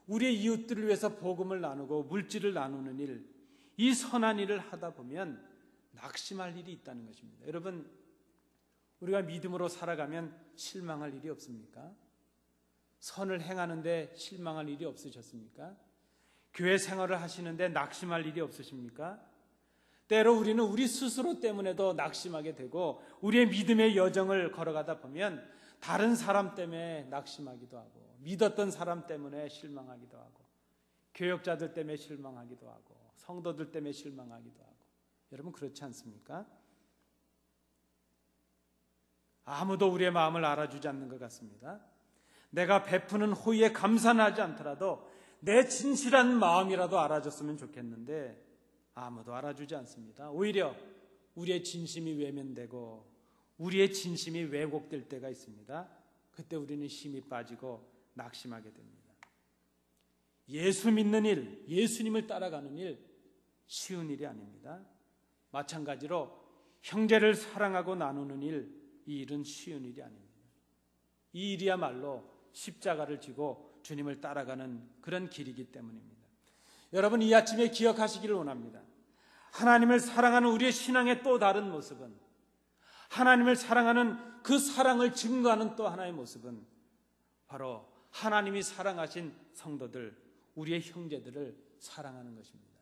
우리의 이웃들을 위해서 복음을 나누고 물질을 나누는 일, 이 선한 일을 하다 보면 낙심할 일이 있다는 것입니다. 여러분, 우리가 믿음으로 살아가면 실망할 일이 없습니까? 선을 행하는데 실망할 일이 없으셨습니까? 교회 생활을 하시는데 낙심할 일이 없으십니까? 때로 우리는 우리 스스로 때문에도 낙심하게 되고 우리의 믿음의 여정을 걸어가다 보면 다른 사람 때문에 낙심하기도 하고 믿었던 사람 때문에 실망하기도 하고 교역자들 때문에 실망하기도 하고 성도들 때문에 실망하기도 하고, 여러분 그렇지 않습니까? 아무도 우리의 마음을 알아주지 않는 것 같습니다. 내가 베푸는 호의에 감사하지 않더라도 내 진실한 마음이라도 알아줬으면 좋겠는데 아무도 알아주지 않습니다. 오히려 우리의 진심이 외면되고 우리의 진심이 왜곡될 때가 있습니다. 그때 우리는 힘이 빠지고 낙심하게 됩니다. 예수 믿는 일, 예수님을 따라가는 일, 쉬운 일이 아닙니다. 마찬가지로 형제를 사랑하고 나누는 일, 이 일은 쉬운 일이 아닙니다. 이 일이야말로 십자가를 지고 주님을 따라가는 그런 길이기 때문입니다. 여러분, 이 아침에 기억하시기를 원합니다. 하나님을 사랑하는 우리의 신앙의 또 다른 모습은, 하나님을 사랑하는 그 사랑을 증거하는 또 하나의 모습은 바로 하나님이 사랑하신 성도들, 우리의 형제들을 사랑하는 것입니다.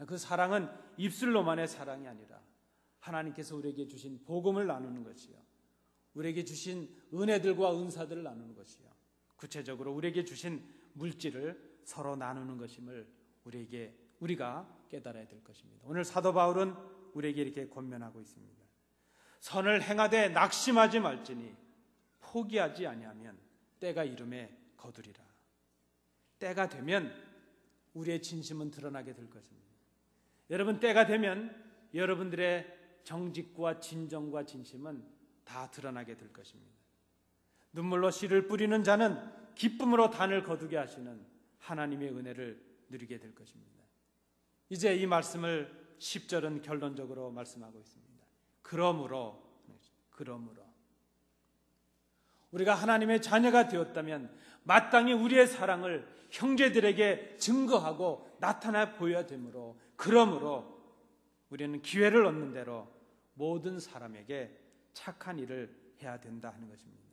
그 사랑은 입술로만의 사랑이 아니라 하나님께서 우리에게 주신 복음을 나누는 것이요, 우리에게 주신 은혜들과 은사들을 나누는 것이요, 구체적으로 우리에게 주신 물질을 서로 나누는 것임을 우리가 깨달아야 될 것입니다. 오늘 사도 바울은 우리에게 이렇게 권면하고 있습니다. 선을 행하되 낙심하지 말지니 포기하지 아니하면 때가 이름에 거두리라. 때가 되면 우리의 진심은 드러나게 될 것입니다. 여러분, 때가 되면 여러분들의 정직과 진정과 진심은 다 드러나게 될 것입니다. 눈물로 씨를 뿌리는 자는 기쁨으로 단을 거두게 하시는 하나님의 은혜를 누리게 될 것입니다. 이제 이 말씀을 10절은 결론적으로 말씀하고 있습니다. 그러므로 우리가 하나님의 자녀가 되었다면 마땅히 우리의 사랑을 형제들에게 증거하고 나타나 보여야 되므로, 그러므로 우리는 기회를 얻는 대로 모든 사람에게 착한 일을 해야 된다 하는 것입니다.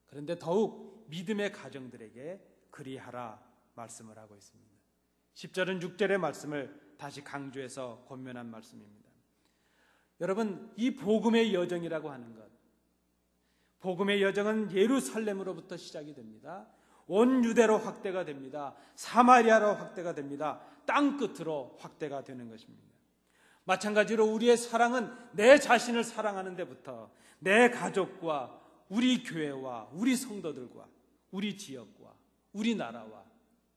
그런데 더욱 믿음의 가정들에게 그리하라 말씀을 하고 있습니다. 10절은 6절의 말씀을 다시 강조해서 권면한 말씀입니다. 여러분, 이 복음의 여정이라고 하는 것, 복음의 여정은 예루살렘으로부터 시작이 됩니다. 온 유대로 확대가 됩니다. 사마리아로 확대가 됩니다. 땅 끝으로 확대가 되는 것입니다. 마찬가지로 우리의 사랑은 내 자신을 사랑하는 데부터 내 가족과 우리 교회와 우리 성도들과 우리 지역과 우리 나라와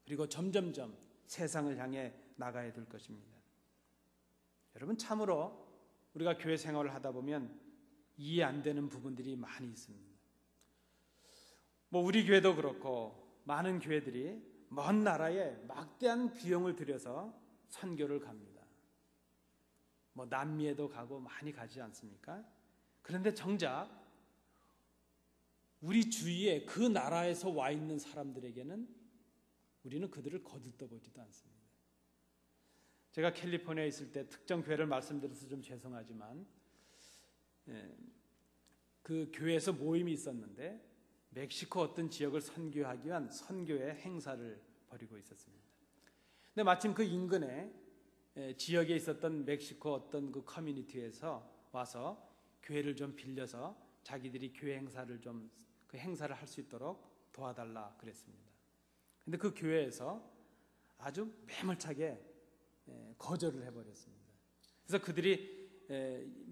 그리고 점점점 세상을 향해 나가야 될 것입니다. 여러분, 참으로 우리가 교회 생활을 하다 보면 이해 안 되는 부분들이 많이 있습니다. 우리 교회도 그렇고 많은 교회들이 먼 나라에 막대한 비용을 들여서 선교를 갑니다. 남미에도 가고 많이 가지 않습니까? 그런데 정작 우리 주위에 그 나라에서 와 있는 사람들에게는 우리는 그들을 거들떠보지도 않습니다. 제가 캘리포니아에 있을 때 특정 교회를 말씀드려서 좀 죄송하지만 그 교회에서 모임이 있었는데 멕시코 어떤 지역을 선교하기 위한 선교회 행사를 벌이고 있었습니다. 근데 마침 그 인근에 지역에 있었던 멕시코 어떤 그 커뮤니티에서 와서 교회를 좀 빌려서 자기들이 교회 행사를 그 행사를 할 수 있도록 도와달라 그랬습니다. 근데 그 교회에서 아주 매몰차게 거절을 해버렸습니다. 그래서 그들이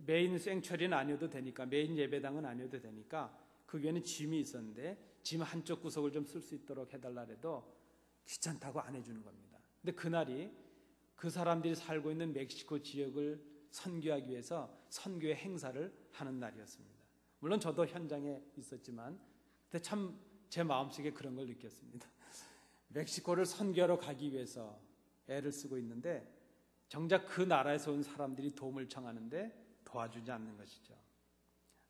메인 생처리는 아니어도 되니까, 메인 예배당은 아니어도 되니까 그 교회는 짐이 있었는데 짐 한쪽 구석을 좀 쓸 수 있도록 해달라 해도 귀찮다고 안 해주는 겁니다. 근데 그날이 그 사람들이 살고 있는 멕시코 지역을 선교하기 위해서 선교의 행사를 하는 날이었습니다. 물론 저도 현장에 있었지만 그때 참 제 마음속에 그런 걸 느꼈습니다. 멕시코를 선교하러 가기 위해서 애를 쓰고 있는데 정작 그 나라에서 온 사람들이 도움을 청하는데 도와주지 않는 것이죠.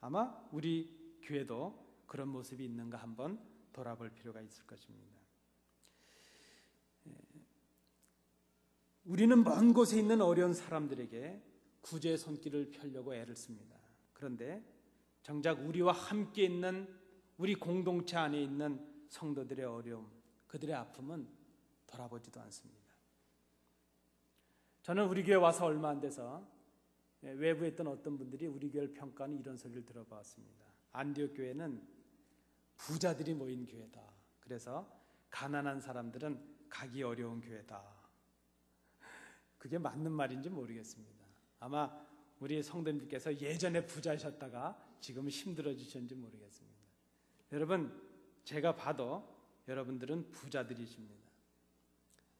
아마 우리 교회도 그런 모습이 있는가 한번 돌아볼 필요가 있을 것입니다. 우리는 먼 곳에 있는 어려운 사람들에게 구제의 손길을 펴려고 애를 씁니다. 그런데 정작 우리와 함께 있는 우리 공동체 안에 있는 성도들의 어려움, 그들의 아픔은 돌아보지도 않습니다. 저는 우리 교회 와서 얼마 안 돼서 외부에 있던 어떤 분들이 우리 교회를 평가하는 이런 소리를 들어봤습니다. 안디옥 교회는 부자들이 모인 교회다. 그래서 가난한 사람들은 가기 어려운 교회다. 그게 맞는 말인지 모르겠습니다. 아마 우리 성도님께서 예전에 부자셨다가 지금 힘들어지셨는지 모르겠습니다. 여러분, 제가 봐도 여러분들은 부자들이십니다.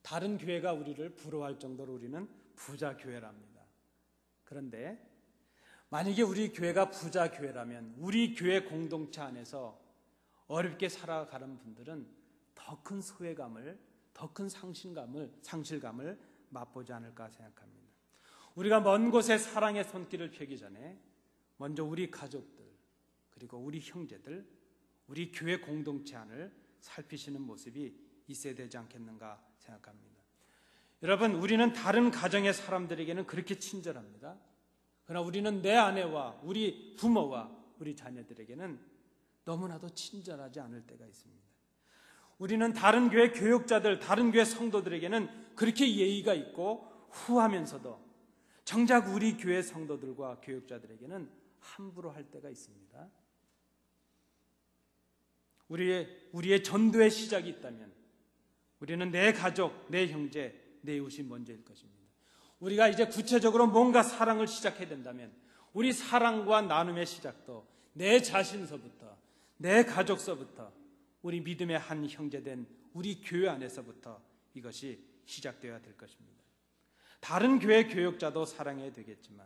다른 교회가 우리를 부러워할 정도로 우리는 부자 교회랍니다. 그런데 만약에 우리 교회가 부자 교회라면 우리 교회 공동체 안에서 어렵게 살아가는 분들은 더 큰 소외감을, 더 큰 상실감을 맛보지 않을까 생각합니다. 우리가 먼 곳에 사랑의 손길을 펴기 전에 먼저 우리 가족들, 그리고 우리 형제들, 우리 교회 공동체 안을 살피시는 모습이 있어야 되지 않겠는가 생각합니다. 여러분, 우리는 다른 가정의 사람들에게는 그렇게 친절합니다. 그러나 우리는 내 아내와 우리 부모와 우리 자녀들에게는 너무나도 친절하지 않을 때가 있습니다. 우리는 다른 교회 교육자들, 다른 교회 성도들에게는 그렇게 예의가 있고 후하면서도 정작 우리 교회 성도들과 교육자들에게는 함부로 할 때가 있습니다. 우리의 전도의 시작이 있다면 우리는 내 가족, 내 형제, 내 이웃이 먼저일 것입니다. 우리가 이제 구체적으로 뭔가 사랑을 시작해야 된다면 우리 사랑과 나눔의 시작도 내 자신서부터, 내 가족서부터, 우리 믿음의 한 형제된 우리 교회 안에서부터 이것이 시작되어야 될 것입니다. 다른 교회 교육자도 사랑해야 되겠지만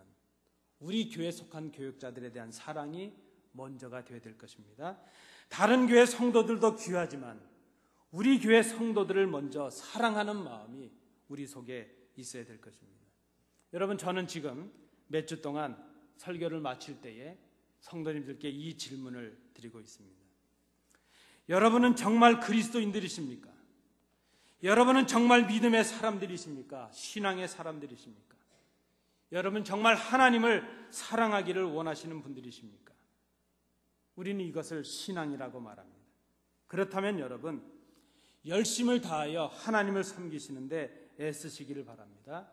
우리 교회에 속한 교육자들에 대한 사랑이 먼저가 되어야 될 것입니다. 다른 교회 성도들도 귀하지만 우리 교회 성도들을 먼저 사랑하는 마음이 우리 속에 있어야 될 것입니다. 여러분, 저는 지금 몇 주 동안 설교를 마칠 때에 성도님들께 이 질문을 드리고 있습니다. 여러분은 정말 그리스도인들이십니까? 여러분은 정말 믿음의 사람들이십니까? 신앙의 사람들이십니까? 여러분 정말 하나님을 사랑하기를 원하시는 분들이십니까? 우리는 이것을 신앙이라고 말합니다. 그렇다면 여러분, 열심을 다하여 하나님을 섬기시는데 애쓰시기를 바랍니다.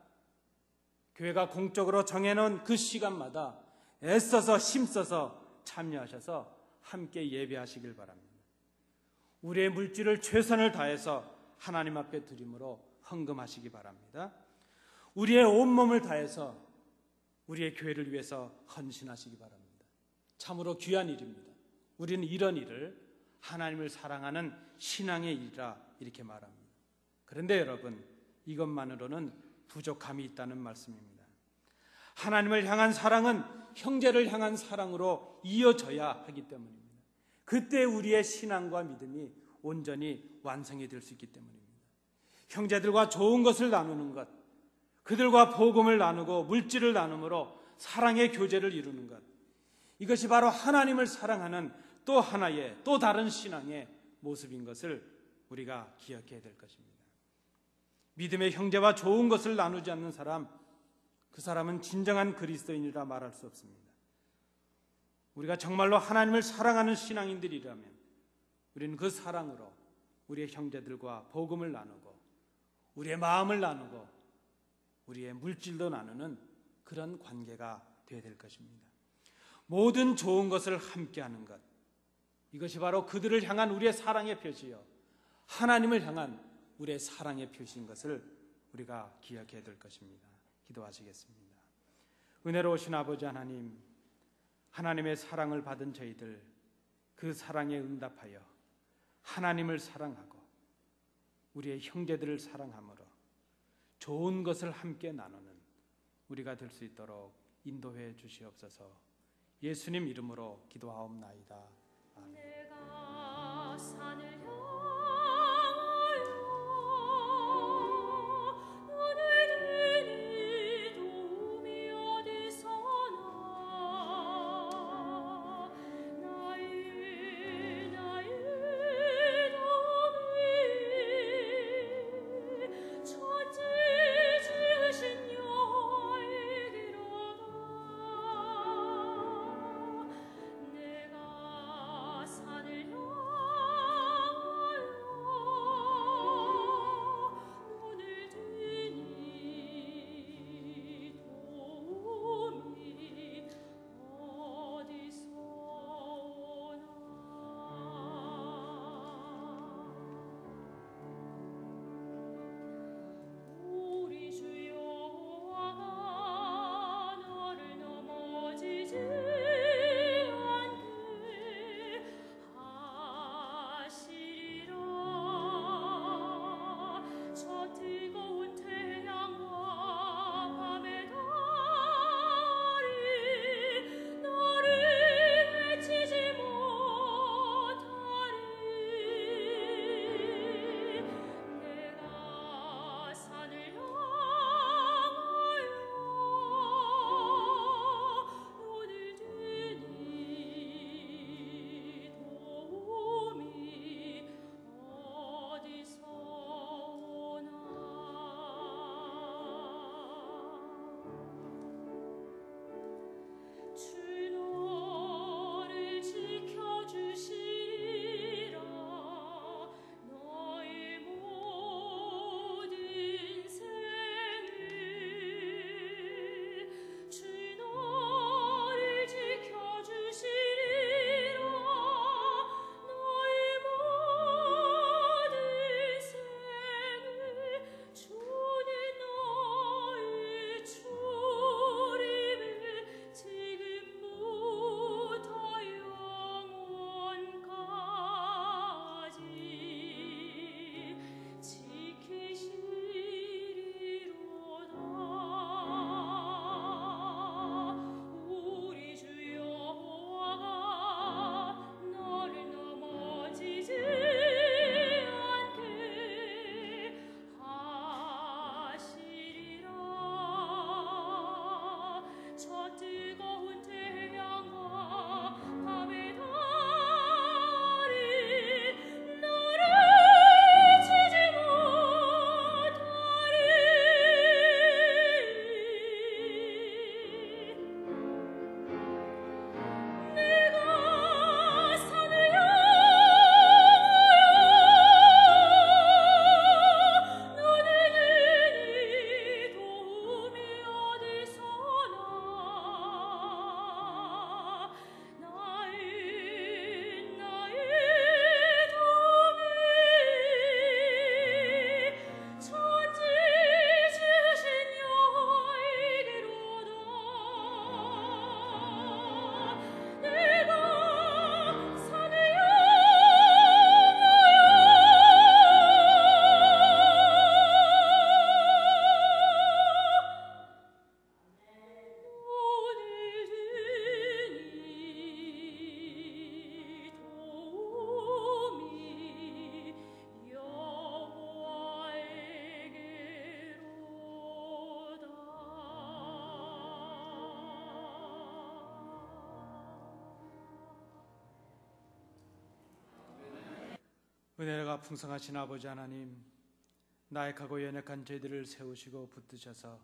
교회가 공적으로 정해놓은 그 시간마다 애써서 힘써서 참여하셔서 함께 예배하시길 바랍니다. 우리의 물질을 최선을 다해서 하나님 앞에 드림으로 헌금하시기 바랍니다. 우리의 온몸을 다해서 우리의 교회를 위해서 헌신하시기 바랍니다. 참으로 귀한 일입니다. 우리는 이런 일을 하나님을 사랑하는 신앙의 일이라 이렇게 말합니다. 그런데 여러분, 이것만으로는 부족함이 있다는 말씀입니다. 하나님을 향한 사랑은 형제를 향한 사랑으로 이어져야 하기 때문입니다. 그때 우리의 신앙과 믿음이 온전히 완성이 될 수 있기 때문입니다. 형제들과 좋은 것을 나누는 것, 그들과 복음을 나누고 물질을 나눔으로 사랑의 교제를 이루는 것, 이것이 바로 하나님을 사랑하는 또 하나의, 또 다른 신앙의 모습인 것을 우리가 기억해야 될 것입니다. 믿음의 형제와 좋은 것을 나누지 않는 사람, 그 사람은 진정한 그리스도인이라 말할 수 없습니다. 우리가 정말로 하나님을 사랑하는 신앙인들이라면 우리는 그 사랑으로 우리의 형제들과 복음을 나누고 우리의 마음을 나누고 우리의 물질도 나누는 그런 관계가 되어야 될 것입니다. 모든 좋은 것을 함께하는 것, 이것이 바로 그들을 향한 우리의 사랑의 표시요, 하나님을 향한 우리의 사랑의 표시인 것을 우리가 기억해야 될 것입니다. 기도하시겠습니다. 은혜로우신 아버지 하나님, 하나님의 사랑을 받은 저희들, 그 사랑에 응답하여 하나님을 사랑하고 우리의 형제들을 사랑함으로 좋은 것을 함께 나누는 우리가 될 수 있도록 인도해 주시옵소서. 예수님 이름으로 기도하옵나이다. 아멘. 내가 산을 향하여 눈을 들니 도움이 어디서나 나의 도움이 천지 지으신 여호와이기로다. 내가 산을 향하여 눈을 드니 도움이 어디서 오나. 우리 주여와 너를 넘어지지 않게 하시리라. 저 뜨거운 태양과 밤의 달이 너를 해치지 못하리. 내가 산을 향하여 눈을 드니 도움이 어디서 오나. 주 너를 지켜주시리라. 너의 모든 생을 주 너를 지켜주시리라. 너의 모든 생을 주는 너의 주림을 지금부터 영원까지 지키시리로다. 우리 주 여호와가 너를 넘어지지 않게 하시리라. 저 뜨거운 태양과 밤의 달이 너를 치지 못하리. 내가 산을 향하여 눈을 드니 도움이 어디서나. 나의 도움이 천지 지으신 여호와이기로다. 내가 산을 눈을 드니 도움이 여호와에게로다. 은혜가 풍성하신 아버지 하나님, 나약하고 연약한 저희들을 세우시고 붙드셔서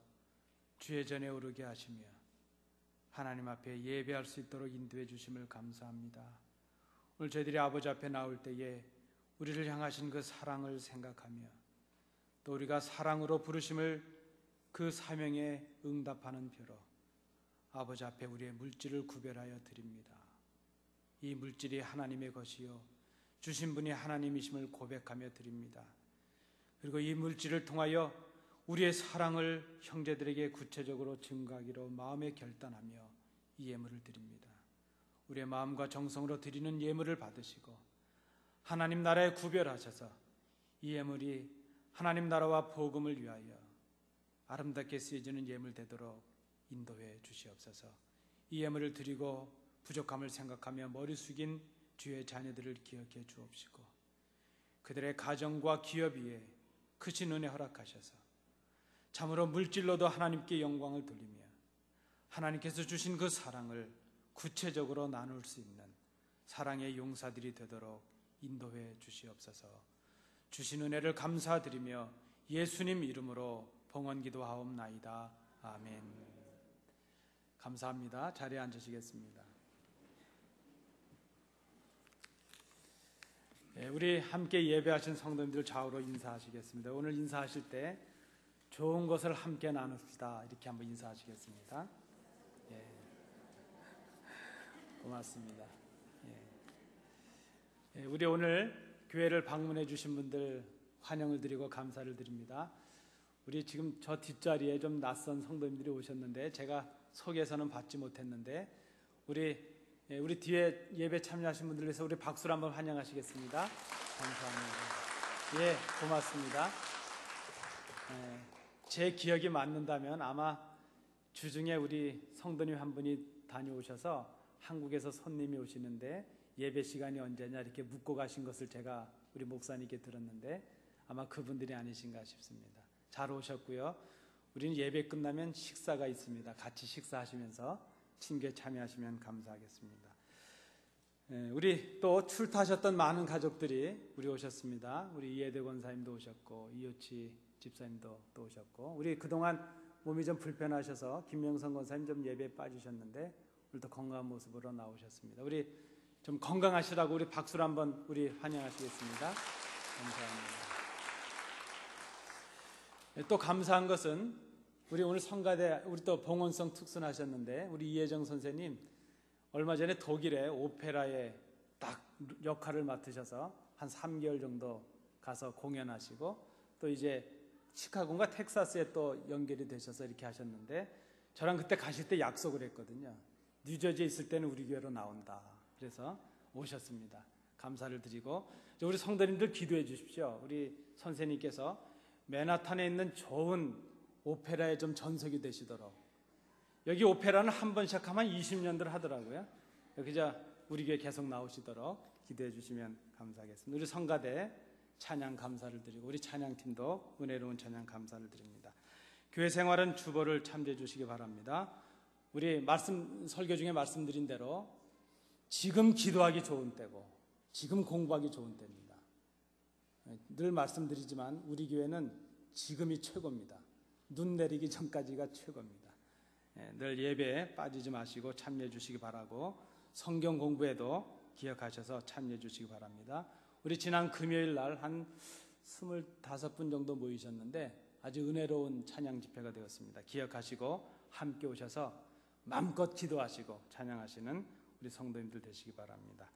주의 전에 오르게 하시며 하나님 앞에 예배할 수 있도록 인도해 주심을 감사합니다. 오늘 저희들이 아버지 앞에 나올 때에 우리를 향하신 그 사랑을 생각하며 또 우리가 사랑으로 부르심을 그 사명에 응답하는 표로 아버지 앞에 우리의 물질을 구별하여 드립니다. 이 물질이 하나님의 것이요 주신 분이 하나님이심을 고백하며 드립니다. 그리고 이 물질을 통하여 우리의 사랑을 형제들에게 구체적으로 증거하기로 마음에 결단하며 이 예물을 드립니다. 우리의 마음과 정성으로 드리는 예물을 받으시고 하나님 나라에 구별하셔서 이 예물이 하나님 나라와 복음을 위하여 아름답게 쓰여지는 예물 되도록 인도해 주시옵소서. 이 예물을 드리고 부족함을 생각하며 머리 숙인 주의 자녀들을 기억해 주옵시고 그들의 가정과 기업 위에 크신 은혜 허락하셔서 참으로 물질로도 하나님께 영광을 돌리며 하나님께서 주신 그 사랑을 구체적으로 나눌 수 있는 사랑의 용사들이 되도록 인도해 주시옵소서. 주신 은혜를 감사드리며 예수님 이름으로 봉헌기도하옵나이다. 아멘. 감사합니다. 자리에 앉으시겠습니다. 우리 함께 예배하신 성도님들 좌우로 인사하시겠습니다. 오늘 인사하실 때 좋은 것을 함께 나눕시다 이렇게 한번 인사하시겠습니다. 예. 고맙습니다. 예. 우리 오늘 교회를 방문해 주신 분들 환영을 드리고 감사를 드립니다. 우리 지금 저 뒷자리에 좀 낯선 성도님들이 오셨는데 제가 소개서는 받지 못했는데 우리 뒤에 예배 참여하신 분들 위해서 우리 박수로 한번 환영하시겠습니다. 감사합니다. 예, 고맙습니다. 제 기억이 맞는다면 아마 주중에 우리 성도님 한 분이 다녀오셔서 한국에서 손님이 오시는데 예배 시간이 언제냐 이렇게 묻고 가신 것을 제가 우리 목사님께 들었는데 아마 그분들이 아니신가 싶습니다. 잘 오셨고요. 우리는 예배 끝나면 식사가 있습니다. 같이 식사하시면서 친교에 참여하시면 감사하겠습니다. 우리 또 출타하셨던 많은 가족들이 우리 오셨습니다. 우리 이해대 권사님도 오셨고 이효치 집사님도 또 오셨고 우리 그동안 몸이 좀 불편하셔서 김명선 권사님 좀 예배에 빠지셨는데 오늘도 건강한 모습으로 나오셨습니다. 우리 좀 건강하시라고 우리 박수로 한번 우리 환영하시겠습니다. 감사합니다. 또 감사한 것은 우리 오늘 성가대 우리 또 봉헌성 특순하셨는데 우리 이혜정 선생님 얼마 전에 독일의 오페라에 딱 역할을 맡으셔서 한 3개월 정도 가서 공연하시고 또 이제 시카고인가 텍사스에 또 연결이 되셔서 이렇게 하셨는데 저랑 그때 가실 때 약속을 했거든요. 뉴저지에 있을 때는 우리 교회로 나온다. 그래서 오셨습니다. 감사를 드리고 우리 성도님들 기도해 주십시오. 우리 선생님께서 맨하탄에 있는 좋은 오페라에 좀 전석이 되시도록 여기 오페라는 한 번 시작하면 20년들 하더라고요. 여기 우리 교회 계속 나오시도록 기도해 주시면 감사하겠습니다. 우리 성가대 찬양 감사를 드리고 우리 찬양팀도 은혜로운 찬양 감사를 드립니다. 교회 생활은 주보를 참조해 주시기 바랍니다. 우리 설교 중에 말씀드린 대로 지금 기도하기 좋은 때고 지금 공부하기 좋은 때입니다. 늘 말씀드리지만 우리 교회는 지금이 최고입니다. 눈 내리기 전까지가 최고입니다. 늘 예배에 빠지지 마시고 참여해 주시기 바라고 성경 공부에도 기억하셔서 참여해 주시기 바랍니다. 우리 지난 금요일 날 한 25분 정도 모이셨는데 아주 은혜로운 찬양 집회가 되었습니다. 기억하시고 함께 오셔서 마음껏 기도하시고 찬양하시는 우리 성도님들 되시기 바랍니다.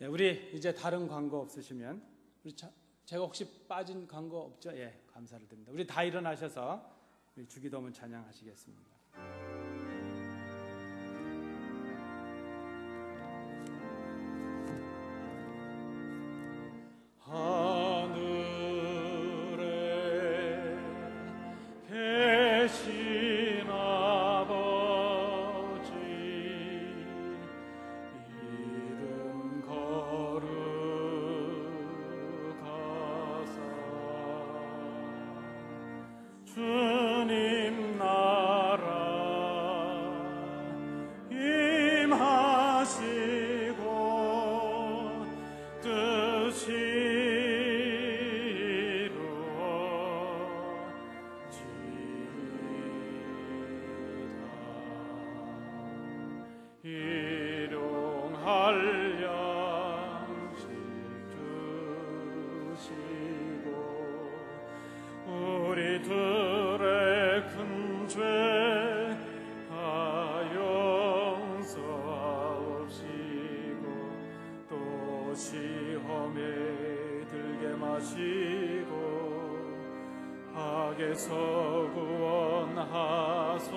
우리 이제 다른 광고 없으시면 제가 혹시 빠진 광고 없죠? 예, 감사를 드립니다. 우리 다 일어나셔서 우리 주기도문 찬양하시겠습니다. 하늘에 계신 아버지 이름 거룩하사 주님 나라 임하시고 뜻이 일용할 양식 주시고 우리들의 큰 죄 다 용서하옵시고 또 시험에 들게 마시고 악에서 구원하소서.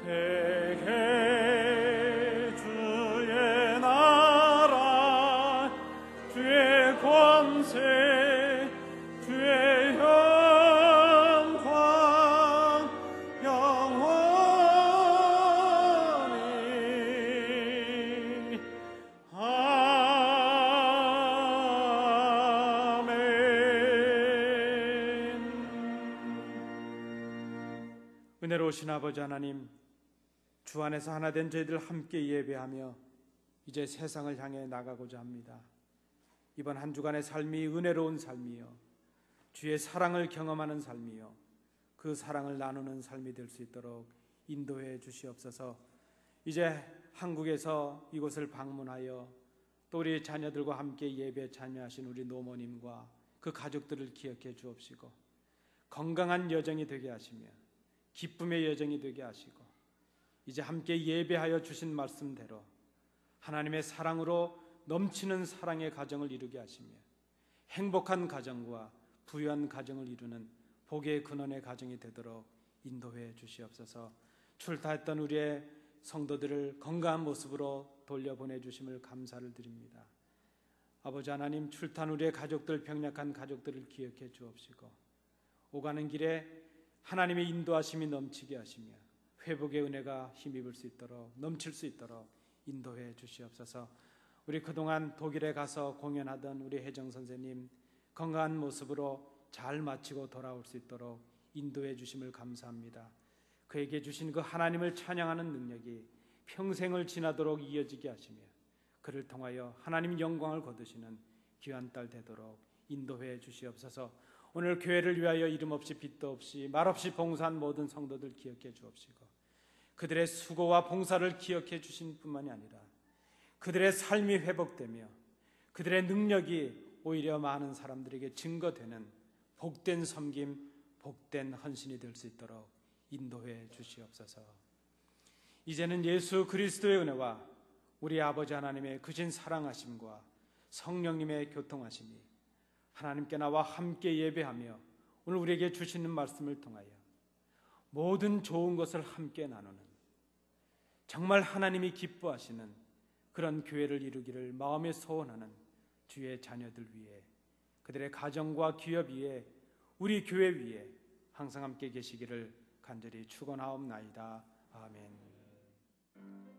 대개 주의 나라 주의 권세 주의 영광 영원히 은혜로우신 아버지 하나님, 주 안에서 하나 된 저희들 함께 예배하며 이제 세상을 향해 나가고자 합니다. 이번 한 주간의 삶이 은혜로운 삶이요, 주의 사랑을 경험하는 삶이요, 그 사랑을 나누는 삶이 될 수 있도록 인도해 주시옵소서. 이제 한국에서 이곳을 방문하여 또 우리 자녀들과 함께 예배에 참여하신 우리 노모님과 그 가족들을 기억해 주옵시고, 건강한 여정이 되게 하시며 기쁨의 여정이 되게 하시고, 이제 함께 예배하여 주신 말씀대로 하나님의 사랑으로 넘치는 사랑의 가정을 이루게 하시며 행복한 가정과 부유한 가정을 이루는 복의 근원의 가정이 되도록 인도해 주시옵소서. 출타했던 우리의 성도들을 건강한 모습으로 돌려보내 주심을 감사를 드립니다. 아버지 하나님, 출타한 우리의 가족들, 병약한 가족들을 기억해 주옵시고, 오가는 길에 하나님의 인도하심이 넘치게 하시며 회복의 은혜가 힘입을 수 있도록, 넘칠 수 있도록 인도해 주시옵소서. 우리 그동안 독일에 가서 공연하던 우리 혜정 선생님 건강한 모습으로 잘 마치고 돌아올 수 있도록 인도해 주심을 감사합니다. 그에게 주신 그 하나님을 찬양하는 능력이 평생을 지나도록 이어지게 하시며 그를 통하여 하나님 영광을 거두시는 귀한 딸 되도록 인도해 주시옵소서. 오늘 교회를 위하여 이름 없이 빚도 없이 말 없이 봉사한 모든 성도들 기억해 주옵시고, 그들의 수고와 봉사를 기억해 주신 뿐만이 아니라 그들의 삶이 회복되며 그들의 능력이 오히려 많은 사람들에게 증거되는 복된 섬김, 복된 헌신이 될 수 있도록 인도해 주시옵소서. 이제는 예수 그리스도의 은혜와 우리 아버지 하나님의 크신 사랑하심과 성령님의 교통하심이 하나님께 나와 함께 예배하며 오늘 우리에게 주시는 말씀을 통하여 모든 좋은 것을 함께 나누는, 정말 하나님이 기뻐하시는 그런 교회를 이루기를 마음에 소원하는 주의 자녀들 위해, 그들의 가정과 기업 위에, 우리 교회 위에 항상 함께 계시기를 간절히 축원하옵나이다. 아멘.